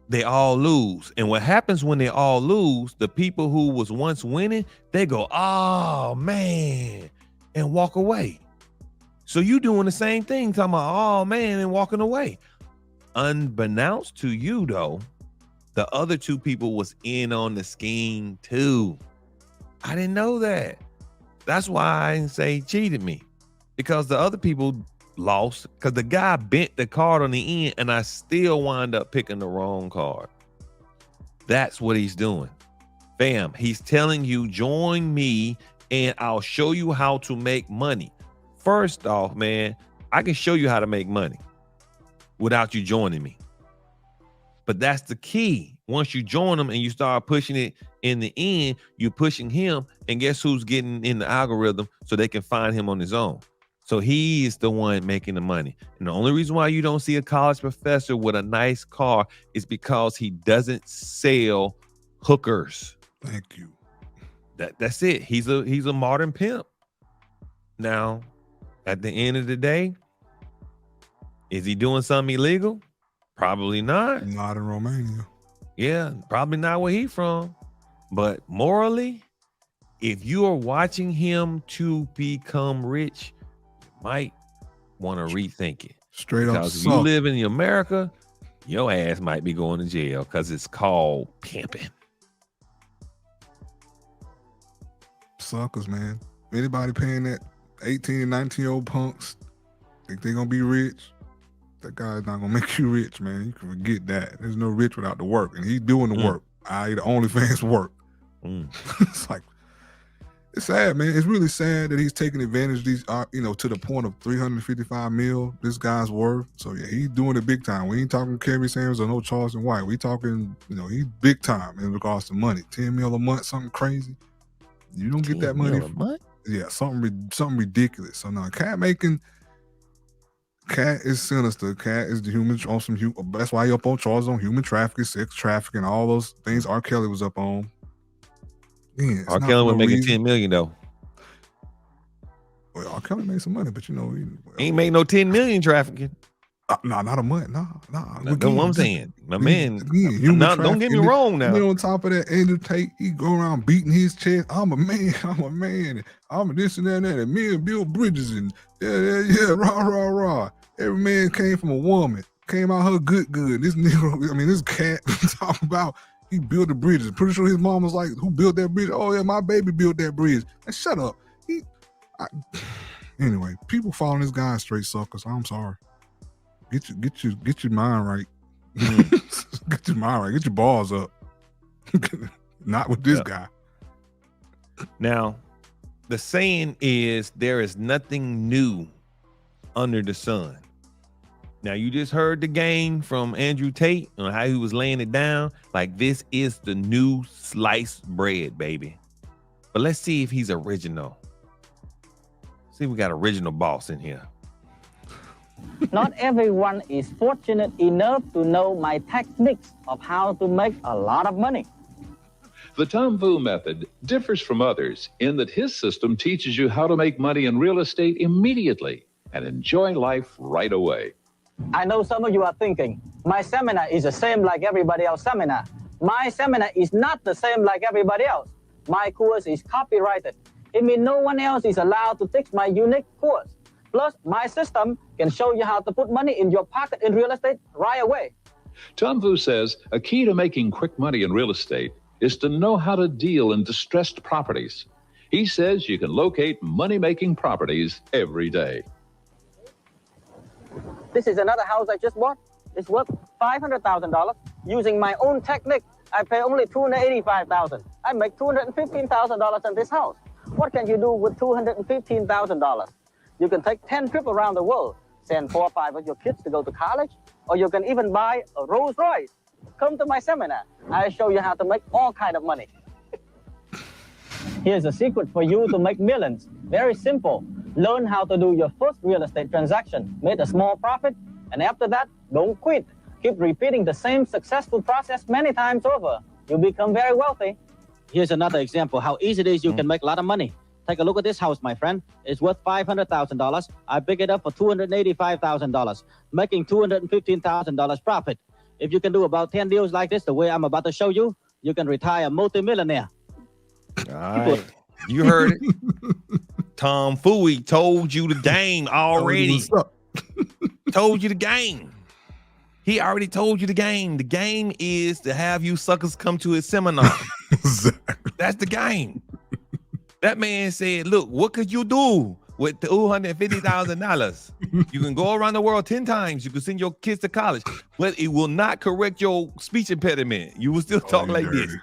they all lose. And what happens when they all lose, the people who was once winning, they go, oh, man, and walk away. So you doing the same thing, talking about, oh, man, and walking away. Unbeknownst to you, though, the other two people was in on the scheme too. I didn't know that. That's why I didn't say he cheated me, because the other people lost because the guy bent the card on the end and I still wind up picking the wrong card. That's what he's doing. Fam, he's telling you, join me and I'll show you how to make money. First off, man, I can show you how to make money without you joining me. But that's the key. Once you join him and you start pushing it, in the end, you're pushing him, and guess who's getting in the algorithm so they can find him on his own. So he is the one making the money. And the only reason why you don't see a college professor with a nice car is because he doesn't sell hookers. Thank you. That's it. He's a modern pimp. Now, at the end of the day, is he doing something illegal? Probably not. Not in Romania. Yeah, probably not where he from. But morally, if you are watching him to become rich, you might want to rethink it. Straight up. Because if you live in America, your ass might be going to jail because it's called pimping. Suckers, man. Anybody paying that 18 and 19-year-old punks think they're going to be rich? That guy's not gonna make you rich, man. You can forget that. There's no rich without the work, and he's doing the work. The OnlyFans work. It's like, it's sad, man. It's really sad that he's taking advantage of these, to the point of 355 mil. This guy's worth. So yeah, he's doing it big time. We ain't talking Kevin Samuels or no Charleston White. We talking, he's big time in regards to money. 10 mil a month, something crazy. You don't get that money. Yeah, something ridiculous. So now, Cat is sinister. Cat is the human on some. That's why he up on charges on human trafficking, sex trafficking, all those things. R. Kelly was up on. Yeah, R. Kelly was making 10 million though. Well, R. Kelly made some money, but he ain't make no 10 million trafficking. No, not a month. No. That's what I'm saying. My man. Don't get me wrong now. On top of that, Andrew Tate, he go around beating his chest. I'm a man. I'm this and that and that. And me and Bill Bridges and yeah, rah. Every man came from a woman. Came out her good. This nigga, this cat talking about he built the bridges. Pretty sure his mom was like, who built that bridge? Oh yeah, my baby built that bridge. And shut up. Anyway, people following this guy straight suckers. I'm sorry. Get your mind right. Get your mind right. Get your balls up. Not with this guy. Now, the saying is there is nothing new under the sun. Now, you just heard the game from Andrew Tate on how he was laying it down. Like, this is the new sliced bread, baby. But let's see if he's original. See if we got original boss in here. Not everyone is fortunate enough to know my techniques of how to make a lot of money. The Tom Vu method differs from others in that his system teaches you how to make money in real estate immediately and enjoy life right away. I know some of you are thinking, my seminar is the same like everybody else's seminar. My seminar is not the same like everybody else. My course is copyrighted. It means no one else is allowed to teach my unique course. Plus, my system can show you how to put money in your pocket in real estate right away. Tom Vu says a key to making quick money in real estate is to know how to deal in distressed properties. He says you can locate money-making properties every day. This is another house I just bought. It's worth $500,000. Using my own technique, I pay only $285,000. I make $215,000 in this house. What can you do with $215,000? You can take 10 trips around the world, send 4 or 5 of your kids to go to college, or you can even buy a Rolls Royce. Come to my seminar. I show you how to make all kinds of money. Here's a secret for you to make millions. Very simple. Learn how to do your first real estate transaction, make a small profit, and after that, don't quit. Keep repeating the same successful process many times over. You'll become very wealthy. Here's another example how easy it is you can make a lot of money. Take a look at this house, my friend. It's worth $500,000. I pick it up for $285,000, making $215,000 profit. If you can do about 10 deals like this, the way I'm about to show you, you can retire multimillionaire. All right. You heard it. Tom Fooey told you the game already. Told you the game. He already told you the game. The game is to have you suckers come to his seminar. That's the game. That man said, look, what could you do with $250,000? You can go around the world 10 times. You can send your kids to college, but it will not correct your speech impediment. You will still talk like this.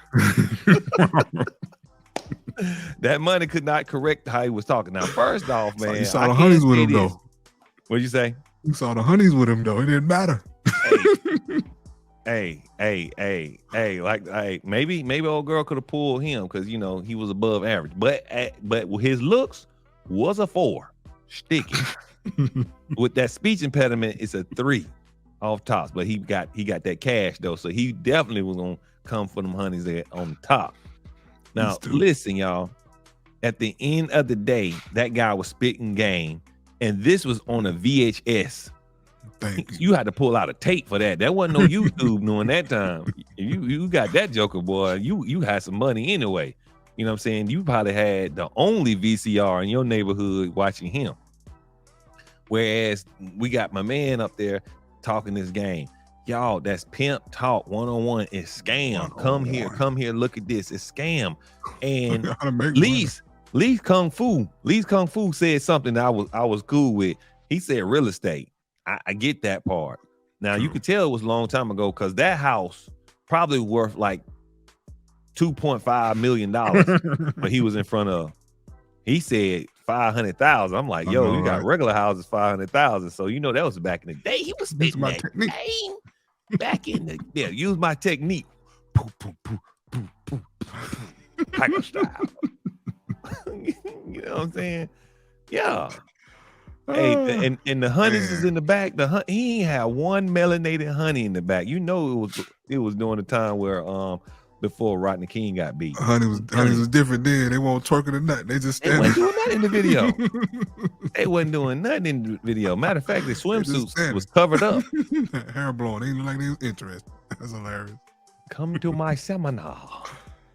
That money could not correct how he was talking. Now, first off, man, you saw the honeys with him, though. What'd you say? You saw the honeys with him, though. It didn't matter. Hey, maybe old girl could have pulled him because he was above average, but his looks was a 4, sticky. With that speech impediment, it's a 3 off tops, but he got that cash though, so he definitely was gonna come for them honeys there on top. Now listen, y'all. At the end of the day, that guy was spitting game, and this was on a VHS. You had to pull out a tape for that. That wasn't no YouTube during that time. You got that joker, boy. You had some money anyway. You know what I'm saying? You probably had the only VCR in your neighborhood watching him. Whereas we got my man up there talking this game. Y'all, that's Pimp Talk 101. It's scam. Come here, look at this. It's scam. And Lee Kung Fu said something that I was cool with. He said real estate. I get that part. Now you could tell it was a long time ago because that house probably worth like $2.5 million, but he was in front of. He said 500,000. I'm like, yo, you got regular houses 500,000. So that was back in the day. He was spitting that game back in the use my technique. Poof, poof, poof, poof, poof, poof. Tiger style. You know what I'm saying? Yeah. Hey, and the honeys is in the back. He ain't had one melanated honey in the back. It was during the time where before Rodney King got beat. Honeys was different then. They won't twerking or nothing. They just standing. They wasn't doing nothing in the video. They wasn't doing nothing in the video. Matter of fact, the swimsuits was covered up. Hair blowing. They look like they was interested. That's hilarious. Come to my seminar.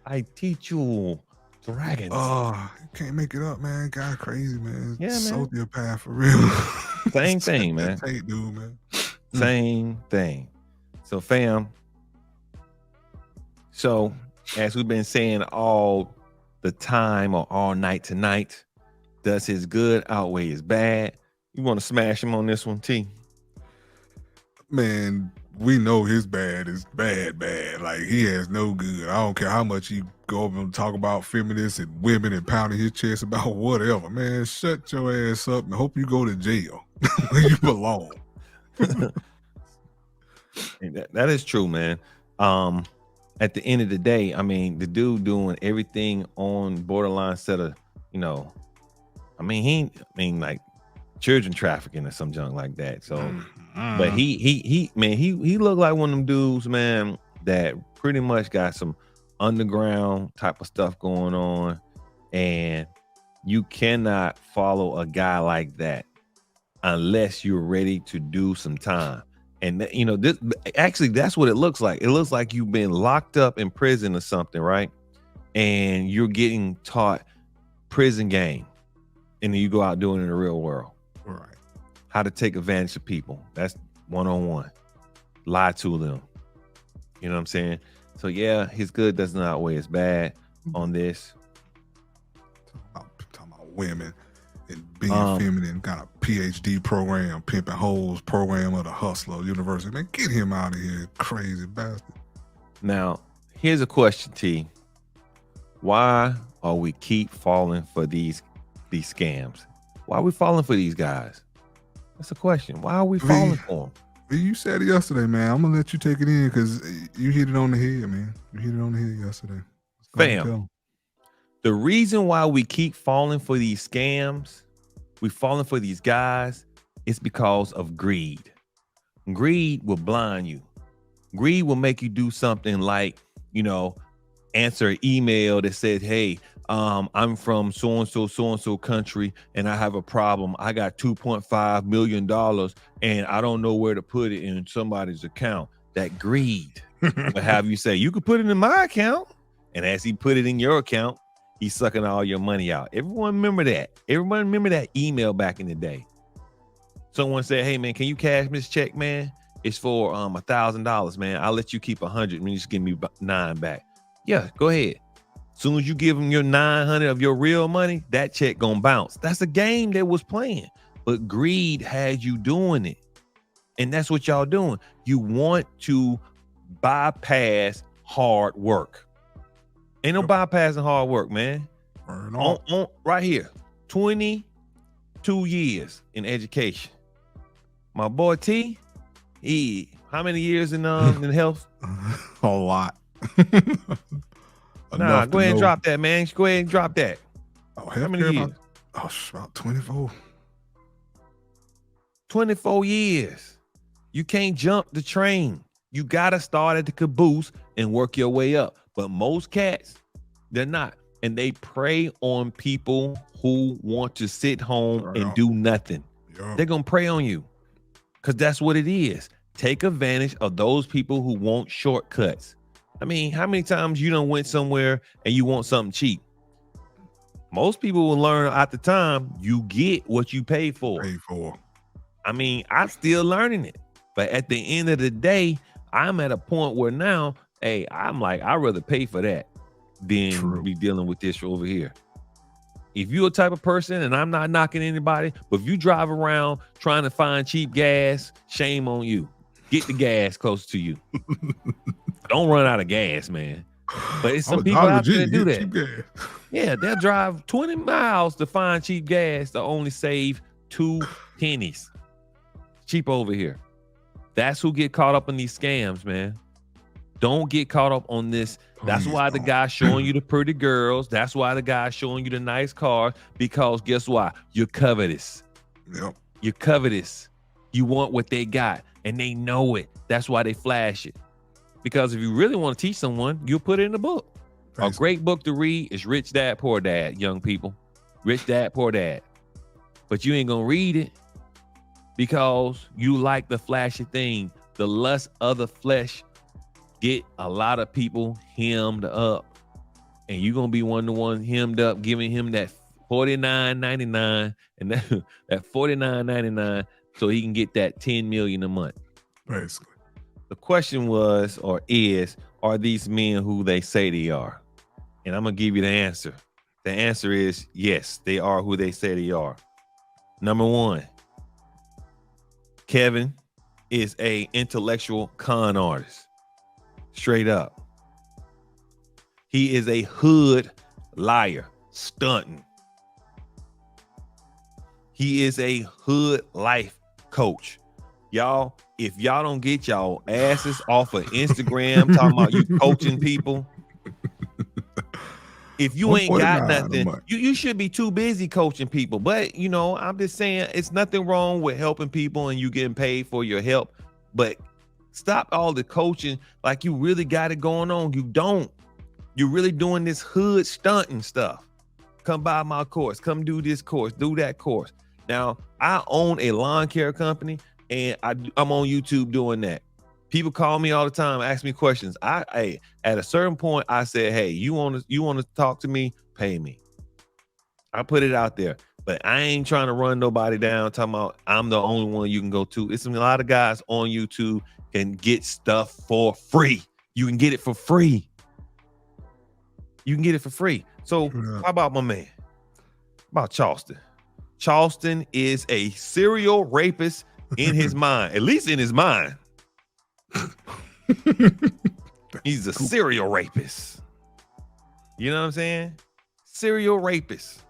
I teach you dragons. Oh, you can't make it up, man. God crazy, man. Yeah, man. Sociopath for real. Same thing, man. Tate dude, man. Same thing. So, fam. So, as we've been saying all the time or all night tonight, does his good outweigh his bad? You want to smash him on this one, T? Man, we know his bad is bad. Like, he has no good. I don't care how much he go over and talk about feminists and women and pounding his chest about whatever. Man, shut your ass up and hope you go to jail where you belong. That is true, man. At the end of the day, I mean, the dude doing everything on borderline set of, like children trafficking or some junk like that. So, but he looked like one of them dudes, man, that pretty much got some underground type of stuff going on, and you cannot follow a guy like that unless you're ready to do some time. And this actually, that's what it looks like. It looks like you've been locked up in prison or something, right? And you're getting taught prison game, and then you go out doing it in the real world. Right. How to take advantage of people. That's one-on-one. Lie to them. You know what I'm saying? So yeah, his good doesn't outweigh his bad on this. Talking about women and being feminine, got a PhD program, pimping hoes program of the Hustler University. Man, get him out of here, crazy bastard. Now, here's a question, T. Why are we keep falling for these scams? Why are we falling for these guys? That's a question. Why are we falling for them? You said it yesterday, man. I'm gonna let you take it in because you hit it on the head, man. You hit it on the head yesterday. Fam, the reason why we keep falling for these scams, we falling for these guys, is because of greed. Greed will blind you. Greed will make you do something like, answer an email that says, hey, I'm from so-and-so country, and I have a problem. I got $2.5 million, and I don't know where to put it in somebody's account. That greed will have you say, you could put it in my account. And as he put it in your account, he's sucking all your money out. Everyone remember that. Everyone remember that email back in the day. Someone said, hey, man, can you cash me this check, man? It's for $1,000, man. I'll let you keep 100 and you just give me 9 back. Yeah, go ahead. Soon as you give them your 900 of your real money, that check gonna bounce. That's a game that was playing, but greed had you doing it. And that's what y'all doing. You want to bypass hard work. Ain't no bypassing hard work, man. On right here, 22 years in education. My boy T, how many years in health? A lot. Nah, go ahead and drop that, man. Go ahead and drop that. Oh, how many years? About 24. 24 years. You can't jump the train. You gotta start at the caboose and work your way up. But most cats, they're not. And they prey on people who want to sit home and do nothing. They're gonna prey on you. Because that's what it is. Take advantage of those people who want shortcuts. I mean, how many times you done went somewhere and you want something cheap? Most people will learn at the time you get what you pay for. I mean, I'm still learning it. But at the end of the day, I'm at a point where now, hey, I'm like, I'd rather pay for that than be dealing with this over here. If you're a type of person, and I'm not knocking anybody, but if you drive around trying to find cheap gas, shame on you. Get the gas close to you. Don't run out of gas, man. But it's some people out there that do that. Yeah, they'll drive 20 miles to find cheap gas to only save 2 pennies. Cheap over here. That's who get caught up in these scams, man. Don't get caught up on this. That's why the guy's showing you the pretty girls. That's why the guy's showing you the nice cars. Because guess what? You're covetous. Yep. You're covetous. You want what they got, and they know it. That's why they flash it. Because if you really want to teach someone, you'll put it in the book. A great book to read is Rich Dad, Poor Dad, young people. Rich Dad, Poor Dad. But you ain't going to read it because you like the flashy thing. The lust of the flesh get a lot of people hemmed up. And you're going to be one of the ones hemmed up, giving him that $49.99 and that $49.99 so he can get that $10 million a month. Basically. The question was, or is, are these men who they say they are? And I'm going to give you the answer. The answer is yes, they are who they say they are. Number one, Kevin is a intellectual con artist. Straight up. He is a hood liar, stunting. He is a hood life coach. Y'all, if y'all don't get y'all asses off of Instagram talking about you coaching people, if you ain't got nothing, you should be too busy coaching people. But, you know, I'm just saying it's nothing wrong with helping people and you getting paid for your help. But stop all the coaching like you really got it going on. You don't. You're really doing this hood stunting stuff. Come buy my course. Come do this course. Do that course. Now, I own a lawn care company, and I'm on YouTube doing that. People call me all the time, ask me questions. At a certain point, I said, hey, you want to talk to me? Pay me. I put it out there. But I ain't trying to run nobody down, talking about I'm the only one you can go to. It's a lot of guys on YouTube can get stuff for free. You can get it for free. You can get it for free. So how about my man? About Charleston? Charleston is a serial rapist in his mind, at least in his mind. He's a serial rapist. You know what I'm saying? Serial rapist.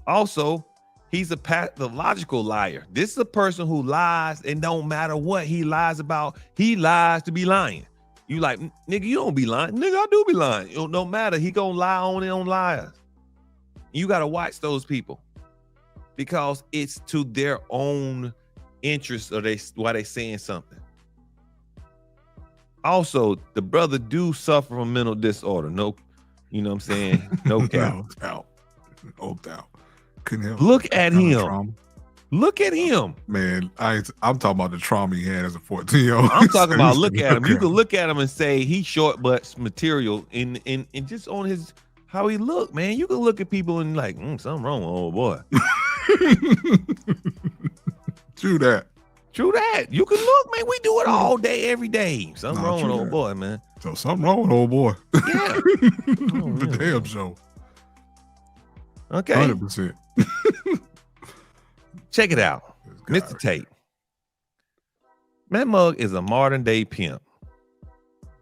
Also, he's a pathological liar. This is a person who lies, and don't matter what he lies about, he lies to be lying. You like, nigga, you don't be lying. Nigga, I do be lying. It don't matter. He gonna lie on liars. You gotta watch those people because it's to their own interest or why they saying something. Also, the brother do suffer from mental disorder. No, you know what I'm saying? No doubt. No doubt. Couldn't help. Look at him. Look at him. Man, I'm talking about the trauma he had as a 14-year-old. I'm talking about look at him. You can look at him and say he's short but material in just on his how he look, man. You can look at people and like, something wrong with old boy. True that. True that. You can look, man. We do it all day, every day. Something wrong with old boy, man. So something wrong with old boy. Yeah. The damn show. Okay. 100%. Check it out. Mr. Tate. Matt Mug is a modern day pimp.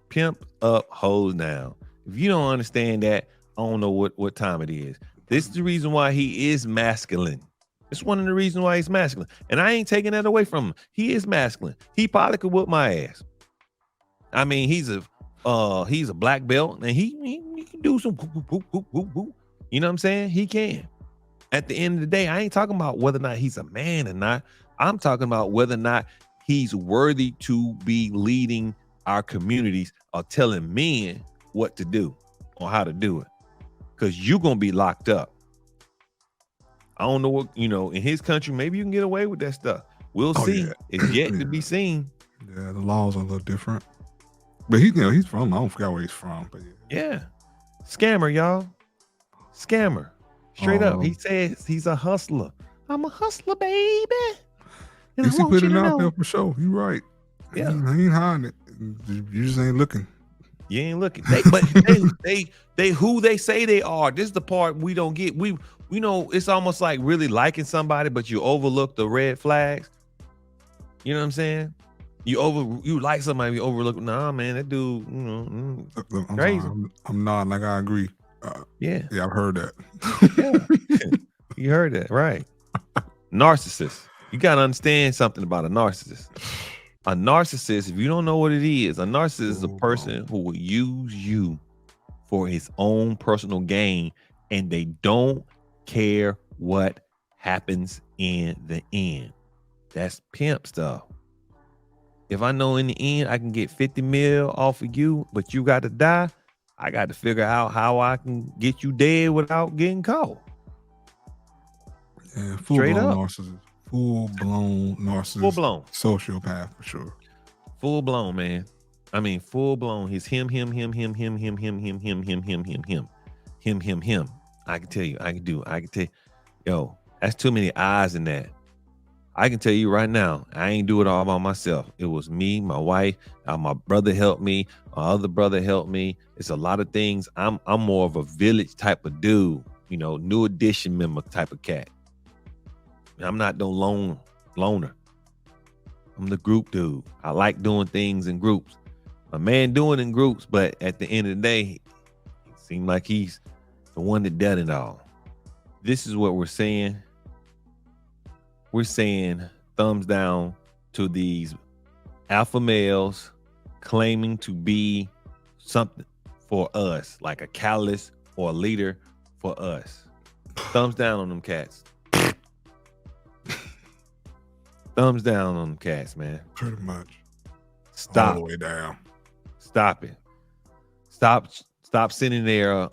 Pimp up, hoes down. If you don't understand that, I don't know what time it is. This is the reason why he is masculine. It's one of the reasons why he's masculine. And I ain't taking that away from him. He is masculine. He probably could whoop my ass. I mean, he's a black belt and he can do some whoop, whoop, whoop, whoop, whoop. You know what I'm saying? He can. At the end of the day, I ain't talking about whether or not he's a man or not. I'm talking about whether or not he's worthy to be leading our communities or telling men what to do or how to do it. Because you're going to be locked up. I don't know what, in his country, maybe you can get away with that stuff. We'll see. Yeah. It's yet to be seen. Yeah, the laws are a little different. But he's from, I don't forget where he's from. But yeah. Scammer, y'all. Scammer. Straight up. He says he's a hustler. I'm a hustler, baby. And he put it out there for sure. You right. Yeah. He ain't hiding it. You just ain't looking. You ain't looking. They who they say they are. This is the part we don't get. We know it's almost like really liking somebody, but you overlook the red flags. You know what I'm saying? You like somebody, you overlook. Nah, man, that dude, crazy. I'm nodding like I agree. Yeah, I've heard that. Yeah. You heard that, right? Narcissist. You gotta understand something about a narcissist. A narcissist, if you don't know what it is, a narcissist is a person who will use you for his own personal gain, and they don't care what happens in the end. That's pimp stuff. If I know in the end I can get 50 mil off of you, but you got to die, I got to figure out how I can get you dead without getting caught. Yeah, full-blown narcissist. Full-blown narcissist. Full-blown. Sociopath for sure. Full-blown, man. I mean, full-blown. He's him. I can tell you. Yo, that's too many eyes in that. I can tell you right now, I ain't do it all by myself. It was me, my wife, my brother helped me, my other brother helped me. It's a lot of things. I'm more of a village type of dude, new edition member type of cat. I'm not no loner. I'm the group dude. I like doing things in groups. A man doing in groups, but at the end of the day, it seemed like he's the one that did it all. This is what we're saying. We're saying thumbs down to these alpha males claiming to be something for us, like a catalyst or a leader for us. Thumbs down on them cats. Thumbs down on them cats, man. Pretty much. Stop. All the way down. Stop it. Stop Stop sending their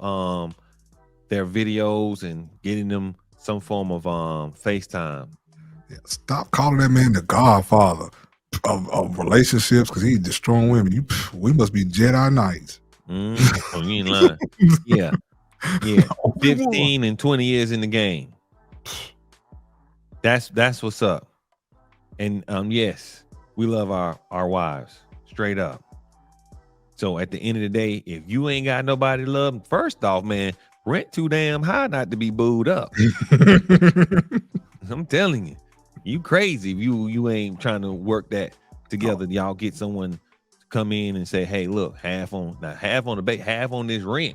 videos and getting them some form of FaceTime. Yeah, stop calling that man the godfather of relationships because he's destroying women. We must be Jedi Knights. Oh, you ain't lying. Yeah. 15 and 20 years in the game. That's what's up. And yes, we love our wives straight up. So at the end of the day, if you ain't got nobody to love, first off, man, rent too damn high not to be booed up. I'm telling you, you crazy if you ain't trying to work that together. Y'all get someone to come in and say, hey, look, half on the bait, half on this rent.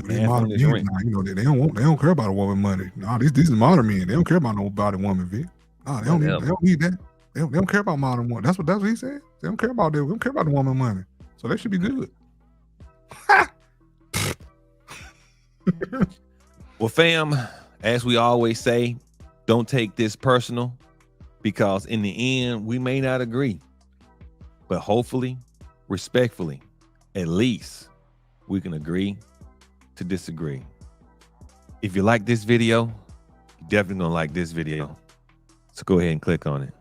They don't care about a woman money. No, these are modern men. They don't care about nobody woman, Vic. No, they don't need that. They don't care about modern woman. That's what he said. They don't care about that. They don't care about the woman money. So they should be good. Well, fam, as we always say, don't take this personal, because in the end, we may not agree. But hopefully, respectfully, at least we can agree to disagree. If you like this video, you're definitely gonna like this video. So go ahead and click on it.